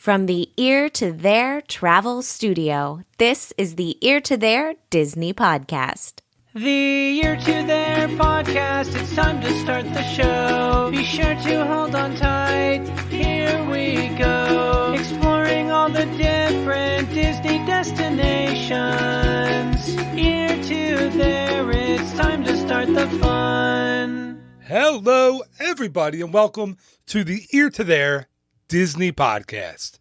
From the Ear to There Travel Studio, this is the Ear to There Disney Podcast. The Ear to There Podcast, it's time to start the show. Be sure to hold on tight, here we go. Exploring all the different Disney destinations. Ear to There, it's time to start the fun. Hello, everybody, and welcome to the Ear to There Disney Podcast.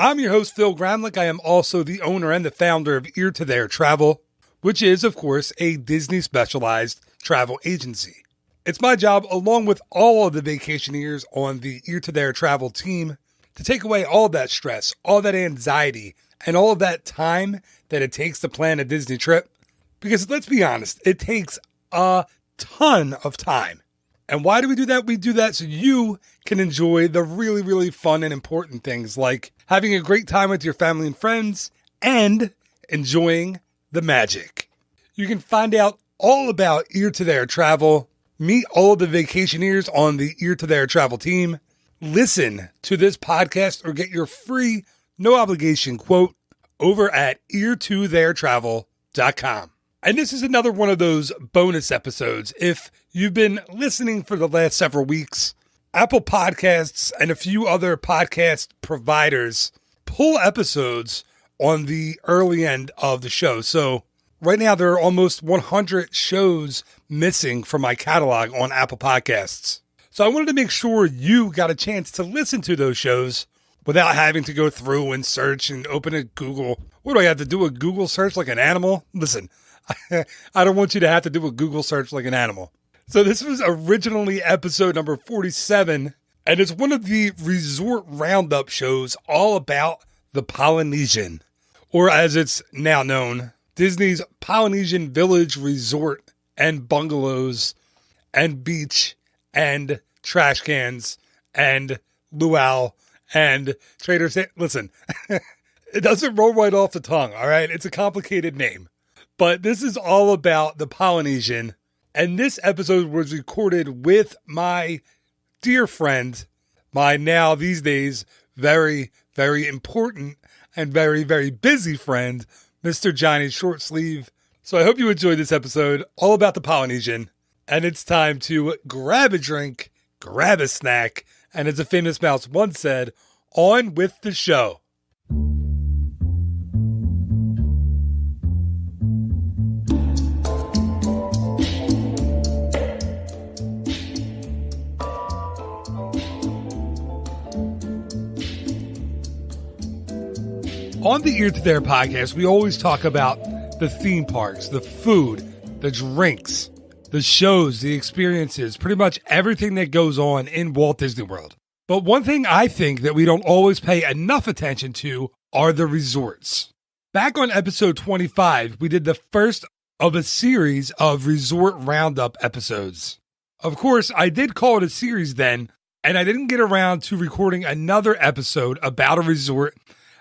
I'm your host, Phil Gramlich. I am also the owner and the founder of Ear to There Travel, which is, of course, a Disney-specialized travel agency. It's my job, along with all of the vacationers on the Ear to There Travel team, to take away all that stress, all that anxiety, and all of that time that it takes to plan a Disney trip. Because let's be honest, it takes a ton of time. And why do we do that? We do that so you can enjoy the really, really fun and important things like having a great time with your family and friends and enjoying the magic. You can find out all about Ear to There Travel, meet all of the vacationers on the Ear to There Travel team, listen to this podcast, or get your free, no obligation quote over at ear2theretravel.com. And this is another one of those bonus episodes. If you've been listening for the last several weeks, Apple Podcasts and a few other podcast providers pull episodes on the early end of the show. So right now there are almost 100 shows missing from my catalog on Apple Podcasts. So I wanted to make sure you got a chance to listen to those shows without having to go through and search and open a Google. What do I have to do, a Google search like an animal? Listen, I don't want you to have to do a Google search like an animal. So this was originally episode number 47, and it's one of the resort roundup shows all about the Polynesian, or as it's now known, Disney's Polynesian Village Resort and bungalows and beach and trash cans and luau and Trader Sam. Listen, it doesn't roll right off the tongue, all right? It's a complicated name. But this is all about the Polynesian, and this episode was recorded with my dear friend, my now these days very, very important and very, very busy friend, Mr. Johnny Shortsleeve. So I hope you enjoyed this episode all about the Polynesian, and it's time to grab a drink, grab a snack, and as a famous mouse once said, on with the show. On the Ear to There podcast, we always talk about the theme parks, the food, the drinks, the shows, the experiences, pretty much everything that goes on in Walt Disney World. But one thing I think that we don't always pay enough attention to are the resorts. Back on episode 25, we did the first of a series of resort roundup episodes. Of course, I did call it a series then, and I didn't get around to recording another episode about a resort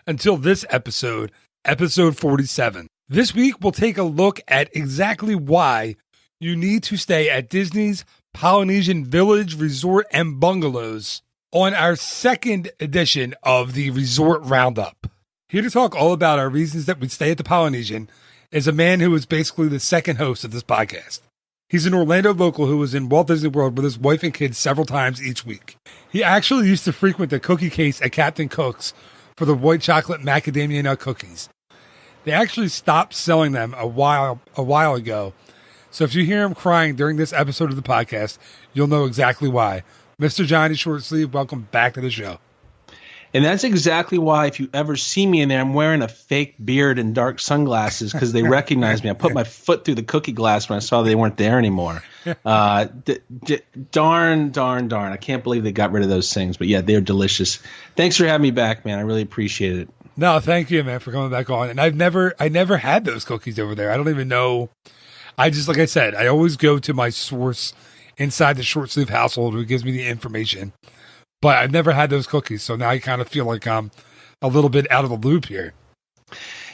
until this episode, episode 47. This week, we'll take a look at exactly why you need to stay at Disney's Polynesian Village Resort and Bungalows on our second edition of the Resort Roundup. Here to talk all about our reasons that we stay at the Polynesian is a man who is basically the second host of this podcast. He's an Orlando local who was in Walt Disney World with his wife and kids several times each week. He actually used to frequent the cookie case at Captain Cook's for the white chocolate macadamia nut cookies. They actually stopped selling them a while ago. So if you hear him crying during this episode of the podcast, you'll know exactly why. Mr. Johnny Shortsleeve, welcome back to the show. And that's exactly why if you ever see me in there, I'm wearing a fake beard and dark sunglasses because they recognize me. I put my foot through the cookie glass when I saw they weren't there anymore. Darn. I can't believe they got rid of those things. But yeah, they're delicious. Thanks for having me back, man. I really appreciate it. No, thank you, man, for coming back on. And I never had those cookies over there. I don't even know. I just, like I said, I always go to my source inside the Shortsleeve household who gives me the information. But I've never had those cookies, so now I kind of feel like I'm a little bit out of the loop here.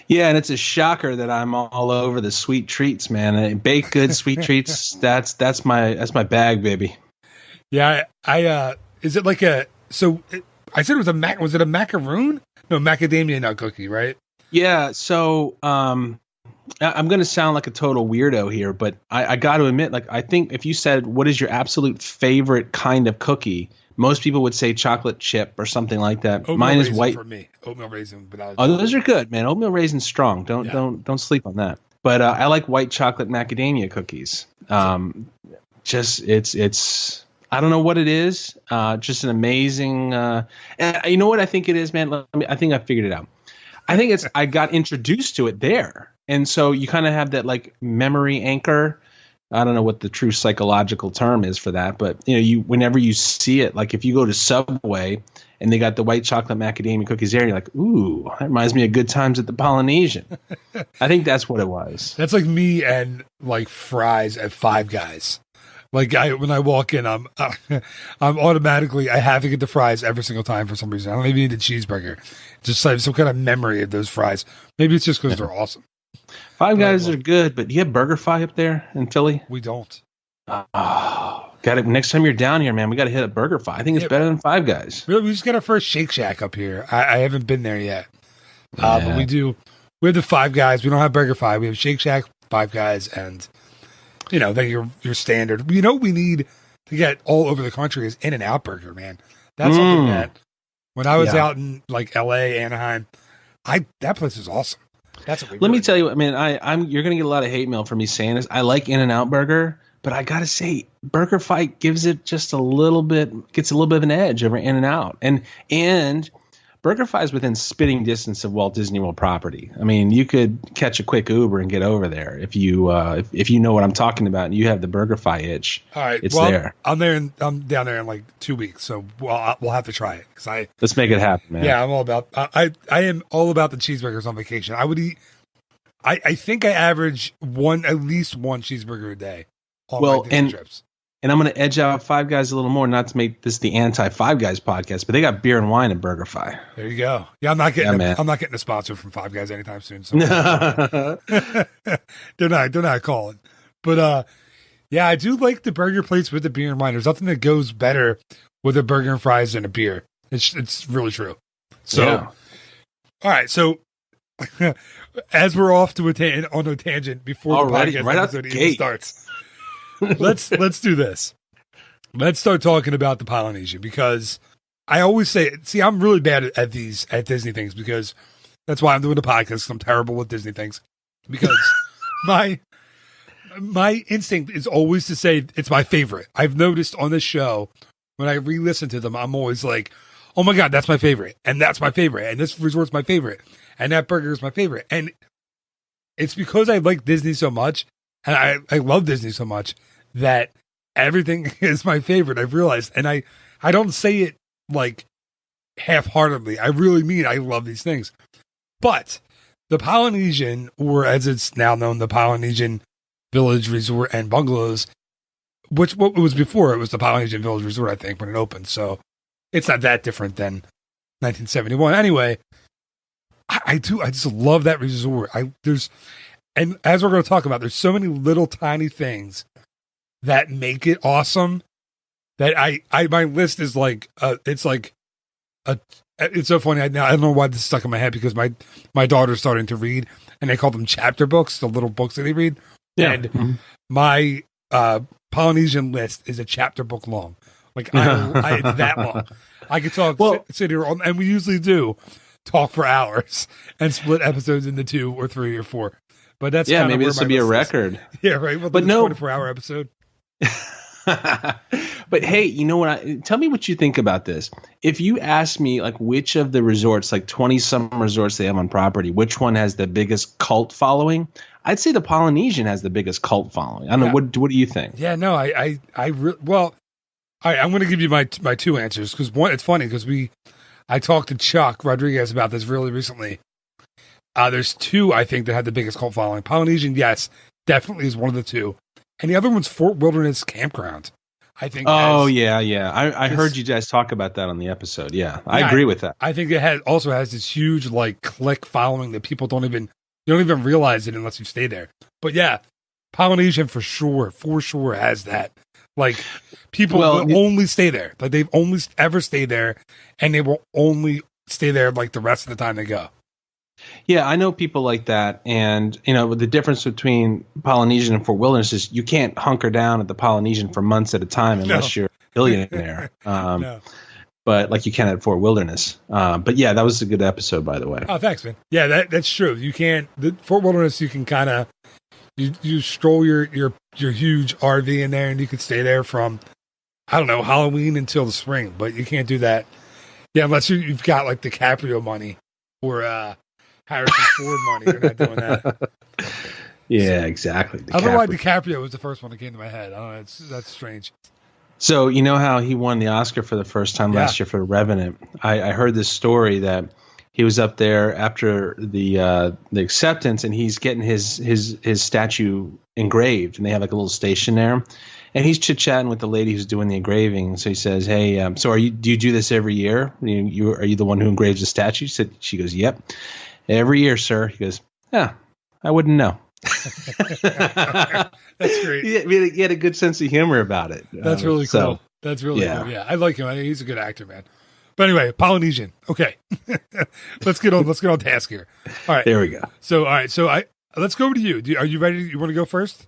Yeah, and it's a shocker that I'm all over the sweet treats, man. Baked goods, sweet treats. That's my bag, baby. Yeah, I is it like a so I said it was was it a macaroon? No, macadamia nut cookie, right? Yeah. So I'm going to sound like a total weirdo here, but I got to admit, like, I think if you said, what is your absolute favorite kind of cookie? Most people would say chocolate chip or something like that. Oatmeal Mine is raisin white. for me. Oatmeal raisin. Oh, those are good, man. Oatmeal raisin's strong. Don't sleep on that. But I like white chocolate macadamia cookies. Just it's I don't know what it is. Just an amazing. And you know what I think it is, man. I think I figured it out. I think I got introduced to it there, and so you kind of have that like memory anchor. I don't know what the true psychological term is for that, but whenever you see it, like if you go to Subway and they got the white chocolate macadamia cookies there, you're like, ooh, that reminds me of good times at the Polynesian. I think that's what it was. That's like me and like fries at Five Guys. Like when I walk in, I'm automatically, I have to get the fries every single time for some reason. I don't even need the cheeseburger. Just like some kind of memory of those fries. Maybe it's just because they're awesome. Five Guys are good, but do you have BurgerFi up there in Philly? We don't. Oh, got it. Next time you're down here, man, we got to hit up BurgerFi. I think it's better than Five Guys. Really, we just got our first Shake Shack up here. I haven't been there yet, but we do. We have the Five Guys. We don't have BurgerFi. We have Shake Shack, Five Guys, and then your standard. You know what we need to get all over the country is In-N-Out Burger, man. That's something that when I was out in like L.A., Anaheim, that place is awesome. Let me tell you, I mean, you're going to get a lot of hate mail from me saying this. I like In-N-Out Burger, but I got to say, BurgerFi gives it just gets a little bit of an edge over In-N-Out. And BurgerFi is within spitting distance of Walt Disney World property. I mean, you could catch a quick Uber and get over there if you know what I'm talking about and you have the BurgerFi itch. All right, it's there. I'm down there in like 2 weeks, so we'll have to try it let's make it happen, man. Yeah, I'm all about. I am all about the cheeseburgers on vacation. I would eat. I think I average at least one cheeseburger a day on my Disney trips. And I'm going to edge out Five Guys a little more, not to make this the anti-Five Guys podcast, but they got beer and wine at BurgerFi. There you go. Yeah, I'm not getting a sponsor from Five Guys anytime soon. So they're not calling. But yeah, I do like the burger plates with the beer and wine. There's nothing that goes better with a burger and fries than a beer. It's really true. So, all right. So as we're off to on a tangent before the podcast episode even starts. Let's do this. Let's start talking about the Polynesian because I always say, I'm really bad at Disney things because that's why I'm doing the podcast. I'm terrible with Disney things because my instinct is always to say it's my favorite. I've noticed on this show when I re-listen to them, I'm always like, oh my God, that's my favorite. And that's my favorite. And this resort's my favorite. And that burger is my favorite. And it's because I like Disney so much and I love Disney so much that everything is my favorite. I've realized. And I don't say it like half-heartedly. I really mean I love these things. But the Polynesian, or as it's now known, the Polynesian Village Resort and Bungalows, what it was before, it was the Polynesian Village Resort, I think, when it opened. So it's not that different than 1971. Anyway, I just love that resort. And as we're going to talk about, there's so many little tiny things that make it awesome that my list is like, it's so funny. I don't know why this is stuck in my head because my daughter's starting to read and they call them chapter books, the little books that they read. Yeah. And my Polynesian list is a chapter book long. Like it's that long. I could talk, sit here, and we usually do talk for hours and split episodes into 2 or 3 or 4. But that's maybe this would be a record. Yeah, right. Well, but no, 24-hour episode. But hey, you know what? Tell me what you think about this. If you ask me, like, which of the resorts, like 20-some resorts they have on property, which one has the biggest cult following? I'd say the Polynesian has the biggest cult following. I don't know. What do you think? Yeah, no, I'm going to give you my 2 answers because one, it's funny because I talked to Chuck Rodriguez about this really recently. There's 2 I think that have the biggest cult following. Polynesian, yes, definitely is one of the 2, and the other one's Fort Wilderness Campground. I think. Oh yeah. I heard you guys talk about that on the episode. Yeah, I agree with that. I think it also has this huge like click following that people don't even realize it unless you stay there. But yeah, Polynesian for sure has that. Like people will only stay there. Like they've only ever stayed there, and they will only stay there like the rest of the time they go. Yeah, I know people like that, and the difference between Polynesian and Fort Wilderness is you can't hunker down at the Polynesian for months at a time unless you're a billionaire. No. But like you can at Fort Wilderness. But yeah, that was a good episode, by the way. Oh, thanks, man. Yeah, that's true. You can't Fort Wilderness. You can kind of you stroll your huge RV in there, and you can stay there from Halloween until the spring. But you can't do that. Yeah, unless you've got like DiCaprio money or Harrison Ford money. You're not doing that. Yeah, exactly. I don't know why DiCaprio was the first one that came to my head. I don't know. That's strange. So you know how he won the Oscar for the first time last year for Revenant? I heard this story that he was up there after the acceptance, and he's getting his statue engraved, and they have like a little station there, and he's chit chatting with the lady who's doing the engraving. So he says, "Hey, so do you do this every year? Are you the one who engraves the statue?" She goes, "Yep, every year, sir." He goes, "Yeah, I wouldn't know." That's great. He had a good sense of humor about it. That's really cool. That's really cool. Yeah, I like him. He's a good actor, man. But anyway, Polynesian. Okay, let's get on task here. All right, there we go. So let's go over to you. Are you ready? You want to go first?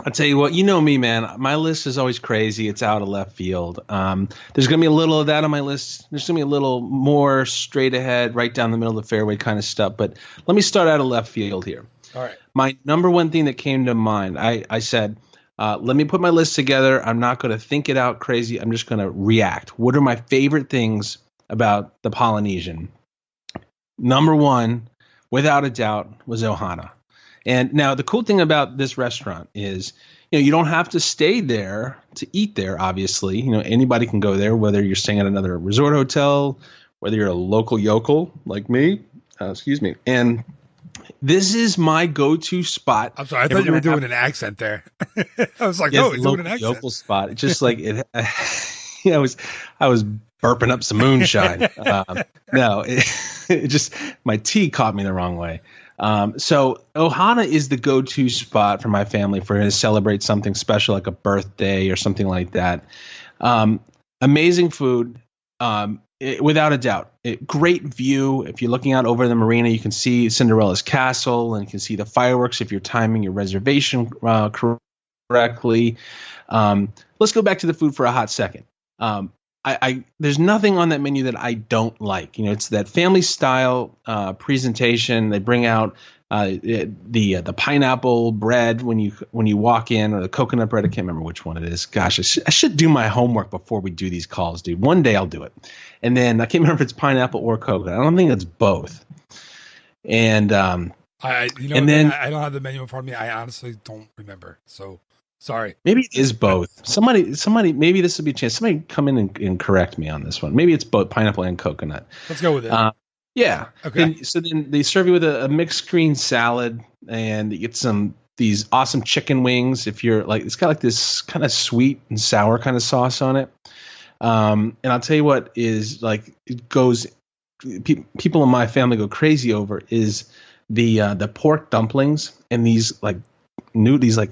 I'll tell you what, you know me, man. My list is always crazy. It's out of left field. There's going to be a little of that on my list. There's going to be a little more straight ahead, right down the middle of the fairway kind of stuff. But let me start out of left field here. All right. My number one thing that came to mind, I said, let me put my list together. I'm not going to think it out crazy. I'm just going to react. What are my favorite things about the Polynesian? Number one, without a doubt, was Ohana. And now the cool thing about this restaurant is, you don't have to stay there to eat there, obviously. Anybody can go there, whether you're staying at another resort hotel, whether you're a local yokel like me. And this is my go-to spot. I'm sorry, I thought you were doing an accent there. I was like, yes, he's doing an accent. Yokel spot. It's just like it. I was burping up some moonshine. No, it just my tea caught me the wrong way. So Ohana is the go-to spot for my family for to celebrate something special like a birthday or something like that. Amazing food. Without a doubt, great view. If you're looking out over the marina, you can see Cinderella's castle and you can see the fireworks if you're timing your reservation correctly. Let's go back to the food for a hot second. There's nothing on that menu that I don't like. It's that family style presentation. They bring out the pineapple bread when you walk in, or the coconut bread. I can't remember which one it is. Gosh, I should do my homework before we do these calls, dude. One day I'll do it. And then I can't remember if it's pineapple or coconut. I don't think it's both. And I don't have the menu in front of me. I honestly don't remember. So sorry. Maybe it is both. Somebody. Maybe this would be a chance. Somebody come in and correct me on this one. Maybe it's both pineapple and coconut. Let's go with it. Yeah. Okay. So then they serve you with a mixed green salad, and you get these awesome chicken wings. If you're like, it's got like this kind of sweet and sour kind of sauce on it. And I'll tell you what is like, it goes, people in my family go crazy over is the pork dumplings and these like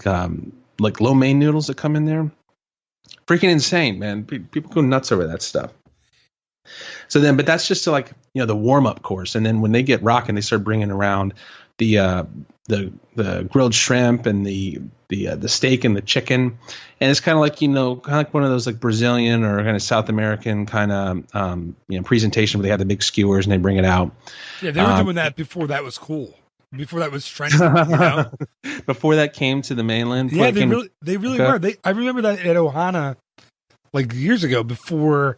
lo mein noodles that come in there. Freaking insane, man. People go nuts over that stuff. So then, but that's just to like, the warm up course. And then when they get rocking, they start bringing around the grilled shrimp and the steak and the chicken. And it's kind of like, one of those like Brazilian or kind of South American kind of, presentation where they have the big skewers and they bring it out. Yeah. They were doing that before that was cool. Before that was trendy, Before that came to the mainland. Yeah, they really were. I remember that at Ohana, like years ago, before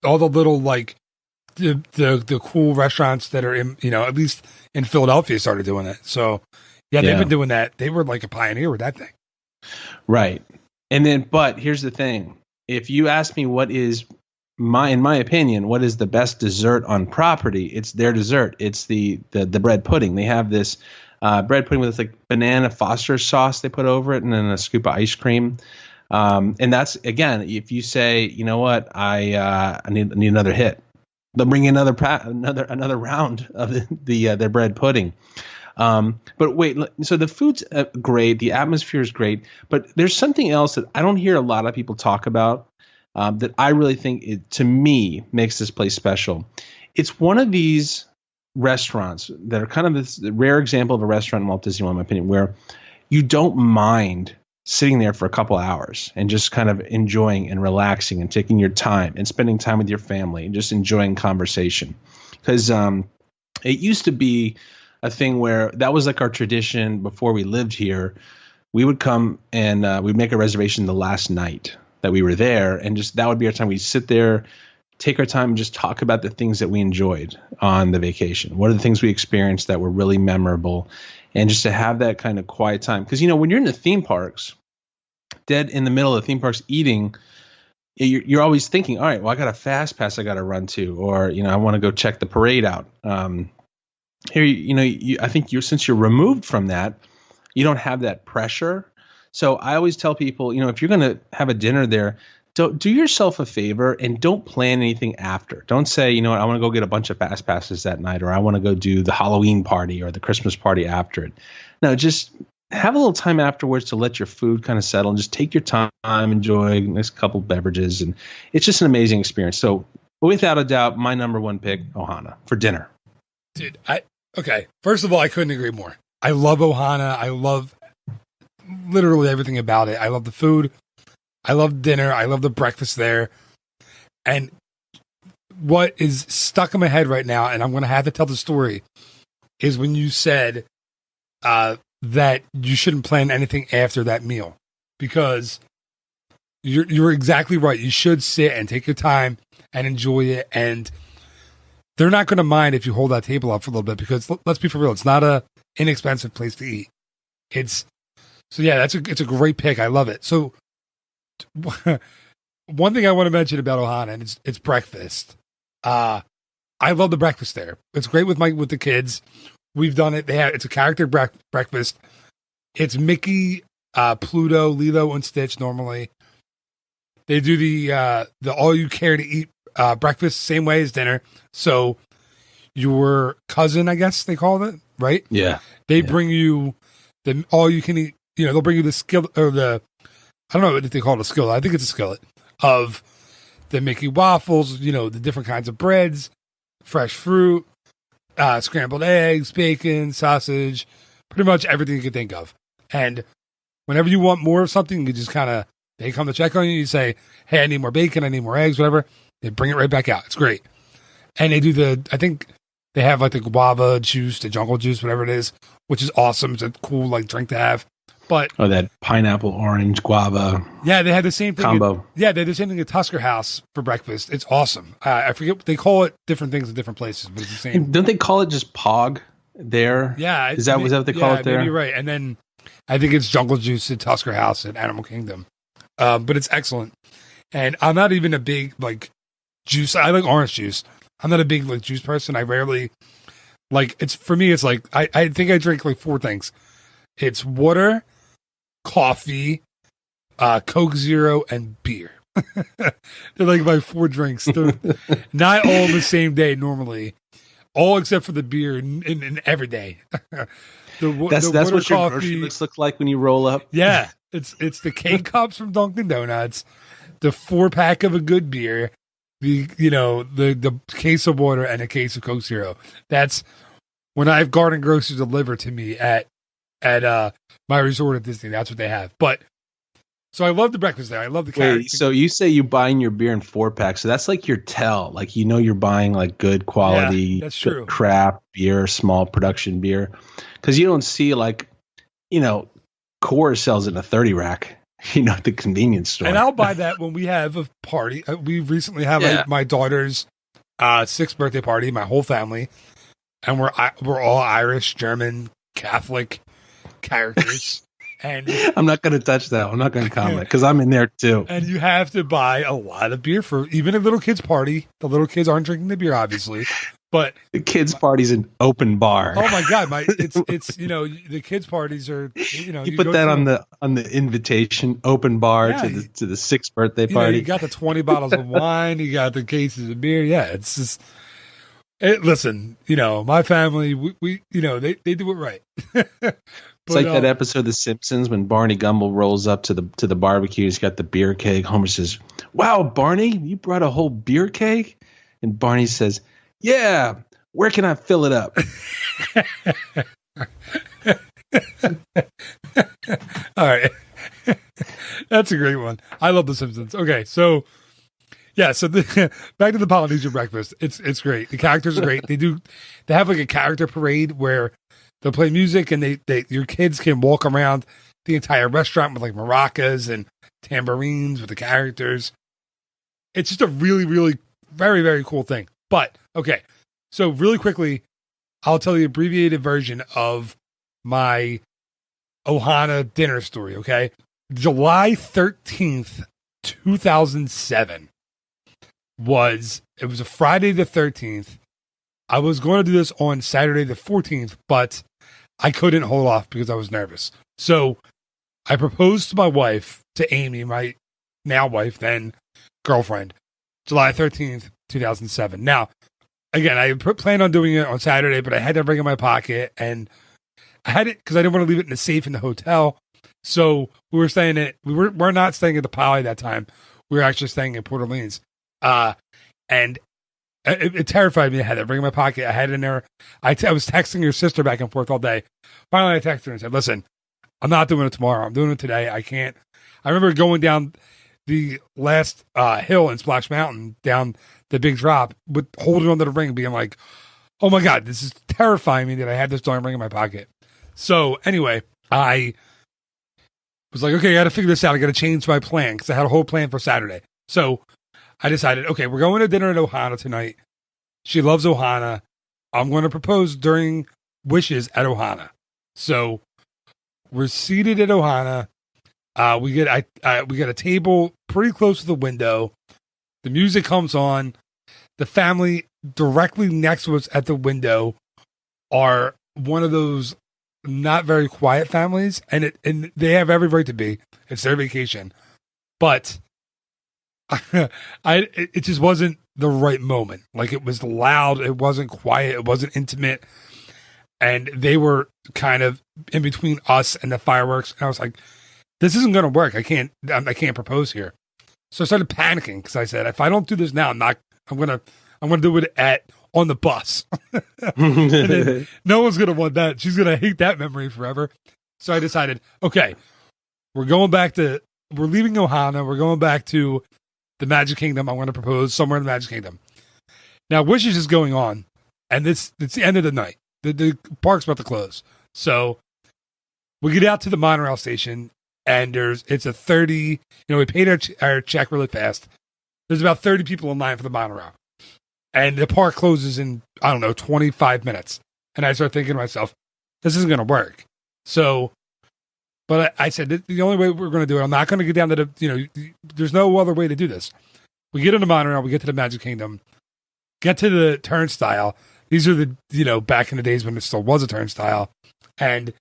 all the little like the cool restaurants that are in, at least in Philadelphia started doing it. So yeah, they've been doing that. They were like a pioneer with that thing. Right. And then, but here's the thing. If you ask me what is in my opinion, what is the best dessert on property, it's their dessert. It's the bread pudding. They have this bread pudding with this like banana Foster sauce they put over it and then a scoop of ice cream. And that's, again, if you say, you know what, I need another hit, they'll bring you another round of their bread pudding. But wait, so the food's great, the atmosphere is great, but there's something else that I don't hear a lot of people talk about that I really think to me makes this place special. It's one of these restaurants that are kind of this rare example of a restaurant in Walt Disney World, in my opinion, where you don't mind sitting there for a couple hours and just kind of enjoying and relaxing and taking your time and spending time with your family and just enjoying conversation. Because it used to be a thing where that was like our tradition before we lived here. We would come and we'd make a reservation the last night that we were there, and just that would be our time. We'd sit there, take our time, and just talk about the things that we enjoyed on the vacation. What are the things we experienced that were really memorable? And just to have that kind of quiet time. Because, when you're in the theme parks, dead in the middle of the theme parks eating, you're always thinking, all right, well, I got a fast pass I got to run to, or, I want to go check the parade out. Here, I think since you're removed from that, you don't have that pressure. So I always tell people, if you're going to have a dinner there, do yourself a favor and don't plan anything after. Don't say, I want to go get a bunch of fast passes that night, or I want to go do the Halloween party or the Christmas party after it. No, just have a little time afterwards to let your food kind of settle and just take your time, enjoy a nice couple beverages. And it's just an amazing experience. So without a doubt, my number one pick, Ohana, for dinner. Dude, okay. First of all, I couldn't agree more. I love Ohana. I love literally everything about it. I love the food. I love dinner. I love the breakfast there. And what is stuck in my head right now, and I'm going to have to tell the story, is when you said that you shouldn't plan anything after that meal, because you're exactly right. You should sit and take your time and enjoy it. And they're not going to mind if you hold that table up for a little bit, because let's be for real, it's not a inexpensive place to eat. It's a great pick. I love it. So one thing I want to mention about Ohana, and it's breakfast. I love the breakfast there. It's great with the kids. We've done it. It's a character breakfast. It's Mickey, Pluto, Lilo, and Stitch normally. They do the all you care to eat breakfast same way as dinner. So your cousin, I guess they call it, right? Yeah. They bring you the all you can eat. They'll bring you the skillet, or I don't know if they call it a skillet. I think it's a skillet of the Mickey waffles, the different kinds of breads, fresh fruit, scrambled eggs, bacon, sausage, pretty much everything you can think of. And whenever you want more of something, you just they come to check on you. You say, hey, I need more bacon, I need more eggs, whatever. They bring it right back out. It's great. And they do I think they have like the guava juice, the jungle juice, whatever it is, which is awesome. It's a cool drink to have. But that pineapple, orange, guava. Yeah, they had the same thing. Combo. They had the same thing at Tusker House for breakfast. It's awesome. I forget, they call it different things in different places, but it's the same. And don't they call it just Pog there? Yeah. Was that what they call it there? Maybe you're right. And then I think it's Jungle Juice at Tusker House at Animal Kingdom. But it's excellent. And I'm not even a big juice. I like orange juice. I'm not a big juice person. I rarely for me, it's I think I drink four things. It's water, coffee, Coke Zero, and beer. They're my four drinks. They're not all the same day normally, all except for the beer in every day. That's what your grocery list looks like when you roll up. Yeah, it's the K-Cups from Dunkin' Donuts, the 4-pack of a good beer, the case of water, and a case of Coke Zero. That's when I have garden groceries delivered to me at my resort at Disney. That's what they have. But so I love the breakfast there. I love the character. Wait, so you say you're buying your beer in 4-packs. So that's your tell. You're buying good quality, that's true, craft beer, small production beer. Because you don't see Coors sells in a 30 rack, at the convenience store. And I'll buy that when we have a party. We recently have my daughter's 6th birthday party, my whole family. And we're all Irish, German, Catholic characters. And I'm not going to touch that. I'm not going to comment because I'm in there too. And you have to buy a lot of beer for even a little kid's party. The little kids aren't drinking the beer, obviously, but the kids' party's an open bar. Oh my God! It's the kids' parties are you put that on the invitation, open bar to the 6th birthday party. You got the 20 bottles of wine. You got the cases of beer. Yeah, it's just Listen, my family, we they do it right. It's like that episode of The Simpsons when Barney Gumble rolls up to the barbecue. He's got the beer keg. Homer says, "Wow, Barney, you brought a whole beer keg?" And Barney says, "Yeah, where can I fill it up?" All right. That's a great one. I love The Simpsons. Okay, so yeah, so back to the Polynesian breakfast. It's great. The characters are great. They have like a character parade where they'll play music and your kids can walk around the entire restaurant with like maracas and tambourines with the characters. It's just a really, really very, very cool thing. But okay, so really quickly, I'll tell the abbreviated version of my Ohana dinner story, okay? July 13th, 2007 was a Friday the 13th. I was going to do this on Saturday the 14th, but I couldn't hold off because I was nervous. So I proposed to my wife, to Amy, my now wife, then girlfriend, July 13th, 2007. Now, again, I planned on doing it on Saturday, but I had to bring it in my pocket, and I had it because I didn't want to leave it in the safe in the hotel. So we were staying we're not staying at the Poly that time. We were actually staying in Port Orleans. And it terrified me. I had to bring it in my pocket. I had it in there. I was texting your sister back and forth all day. Finally, I texted her and said, "Listen, I'm not doing it tomorrow. I'm doing it today. I can't." I remember going down the last hill in Splash Mountain, down the big drop, with holding onto the ring, being like, "Oh my God, this is terrifying me that I had this darn ring in my pocket." So anyway, I was like, okay, I got to figure this out. I got to change my plan because I had a whole plan for Saturday. So I decided, okay, we're going to dinner at Ohana tonight. She loves Ohana. I'm going to propose during Wishes at Ohana. So we're seated at Ohana. We get a table pretty close to the window. The music comes on. The family directly next to us at the window are one of those not very quiet families, and they have every right to be. It's their vacation, but it just wasn't the right moment. Like, it was loud, it wasn't quiet, it wasn't intimate, and they were kind of in between us and the fireworks. And I was like, "This isn't going to work. I can't propose here." So I started panicking because I said, "If I don't do this now, I'm gonna do it on the bus." And then no one's gonna want that. She's gonna hate that memory forever. So I decided, okay, we're leaving Ohana. We're going back to the Magic Kingdom. I'm going to propose somewhere in the Magic Kingdom. Now, Wishes is going on, and it's the end of the night. The park's about to close. So we get out to the monorail station, and it's a 30. We paid our check really fast. There's about 30 people in line for the monorail. And the park closes in, 25 minutes. And I start thinking to myself, this isn't going to work. So, but I said, the only way we're going to do it, I'm not going to get down to there's no other way to do this. We get in the monorail, we get to the Magic Kingdom, get to the turnstile. These are back in the days when it still was a turnstile. And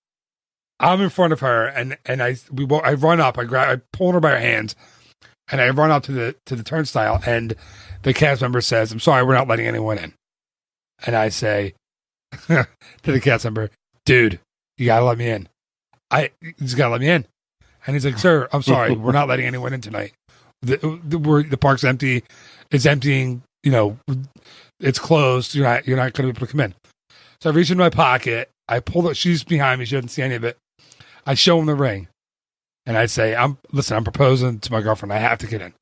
I'm in front of her, and I run up, I pull her by her hands, and I run up to the turnstile, and the cast member says, "I'm sorry, we're not letting anyone in." And I say to the cast member, "Dude, you gotta let me in. You just gotta let me in." And he's like, "Sir, I'm sorry, we're not letting anyone in tonight. The park's empty. It's emptying. It's closed. You're not going to be able to come in." So I reach into my pocket. I pull it. She's behind me. She doesn't see any of it. I show him the ring, and I say, I'm proposing to my girlfriend. I have to get in."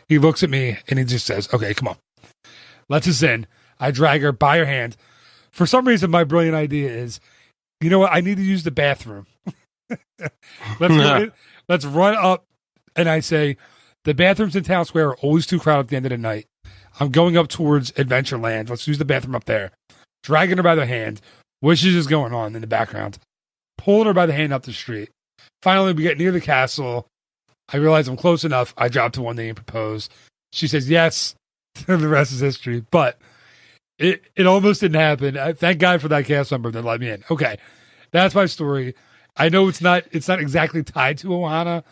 He looks at me and he just says, "Okay, come on. Lets us in." I drag her by her hand. For some reason, my brilliant idea is, you know what? I need to use the bathroom. Let's run up. And I say, the bathrooms in Town Square are always too crowded at the end of the night. I'm going up towards Adventureland. Let's use the bathroom up there. Dragging her by the hand. Wishes is going on in the background. Pulling her by the hand up the street. Finally, we get near the castle. I realize I'm close enough. I drop to one knee and propose. She says yes. The rest is history. But it almost didn't happen. Thank God for that cast member that let me in. Okay, that's my story. I know it's not exactly tied to Ohana,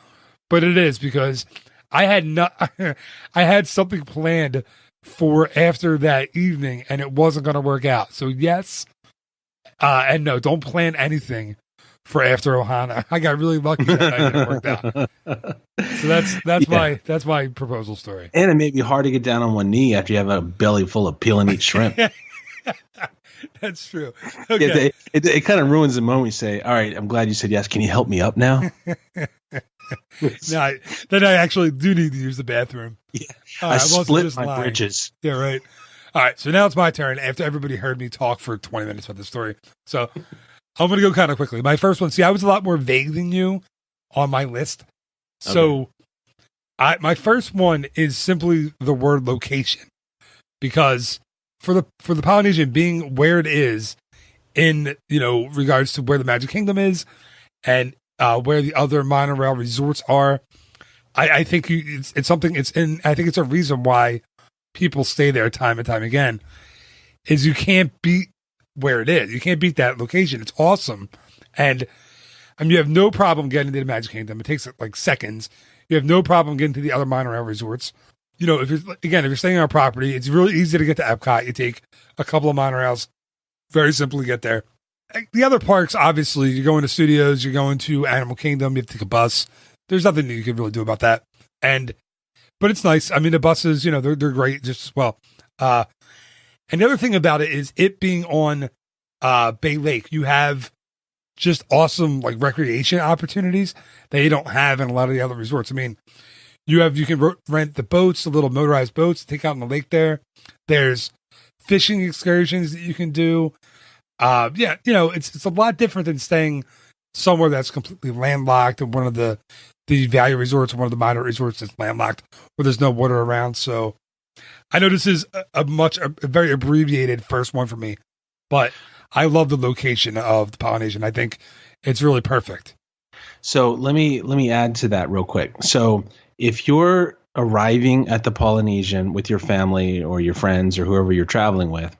but it is because I had something planned for after that evening, and it wasn't going to work out. So yes, and no, don't plan anything for after Ohana. I got really lucky that night and it worked out. So that's my proposal story. And it may be hard to get down on one knee after you have a belly full of peel and eat shrimp. That's true. Okay. Yeah, it kind of ruins the moment. You say, "All right, I'm glad you said yes. Can you help me up now?" No, then I actually do need to use the bathroom. Yeah, I split my bridges. Yeah, right. All right, so now it's my turn after everybody heard me talk for 20 minutes about the story. So I'm going to go kind of quickly. My first one, see, I was a lot more vague than you on my list. So my first one is simply the word location, because for the Polynesian being where it is in, regards to where the Magic Kingdom is and where the other monorail resorts are, I think it's something. I think it's a reason why people stay there time and time again. Is you can't beat where it is. You can't beat that location. It's awesome, and you have no problem getting to the Magic Kingdom. It takes like seconds. You have no problem getting to the other monorail resorts. If you're staying on property, it's really easy to get to Epcot. You take a couple of monorails, very simple to get there. The other parks, obviously, you're going to Studios, you're going to Animal Kingdom, you have to take a bus. There's nothing that you can really do about that. But it's nice. I mean, the buses, they're great just as well. And the other thing about it is it being on Bay Lake, you have just awesome like recreation opportunities that you don't have in a lot of the other resorts. I mean, you can rent the boats, the little motorized boats, take out on the lake there. There's fishing excursions that you can do. It's a lot different than staying somewhere that's completely landlocked and one of the value resorts or one of the minor resorts that's landlocked where there's no water around. So I know this is a very abbreviated first one for me, but I love the location of the Polynesian. I think it's really perfect. So let me add to that real quick. So if you're arriving at the Polynesian with your family or your friends or whoever you're traveling with,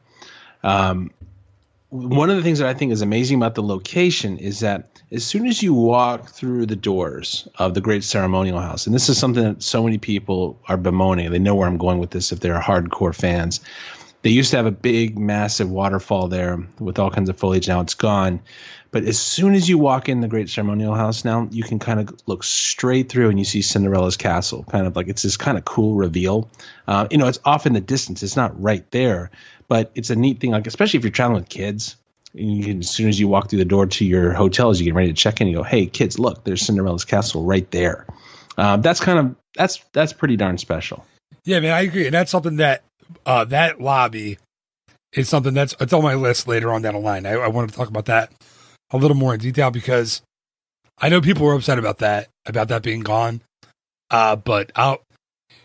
one of the things that I think is amazing about the location is that as soon as you walk through the doors of the Great Ceremonial House, and this is something that so many people are bemoaning, they know where I'm going with this if they're hardcore fans. They used to have a big, massive waterfall there with all kinds of foliage. Now it's gone. But as soon as you walk in the Great Ceremonial House now, you can kind of look straight through and you see Cinderella's castle. Kind of like it's this kind of cool reveal. It's off in the distance. It's not right there. But it's a neat thing, like especially if you're traveling with kids. As soon as you walk through the door to your hotel, as you get ready to check in, you go, "Hey, kids, look, there's Cinderella's castle right there." That's pretty darn special. Yeah, man, I agree, and that's something that that lobby is something it's on my list later on down the line. I wanted to talk about that a little more in detail because I know people were upset about that being gone. But I'll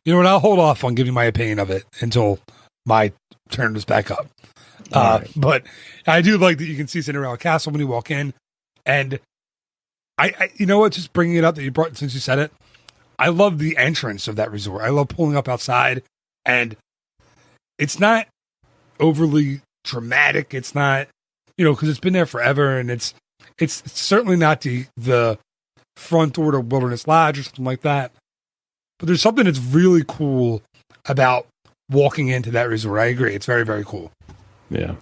hold off on giving my opinion of it until my turn is back up. Right. But I do like that you can see Cinderella Castle when you walk in, and I just bringing it up that you brought since you said it, I love the entrance of that resort. I love pulling up outside, and it's not overly dramatic. It's not, because it's been there forever, and it's certainly not the front door to Wilderness Lodge or something like that. But there's something that's really cool about walking into that resort. I agree. It's very, very cool. Yeah.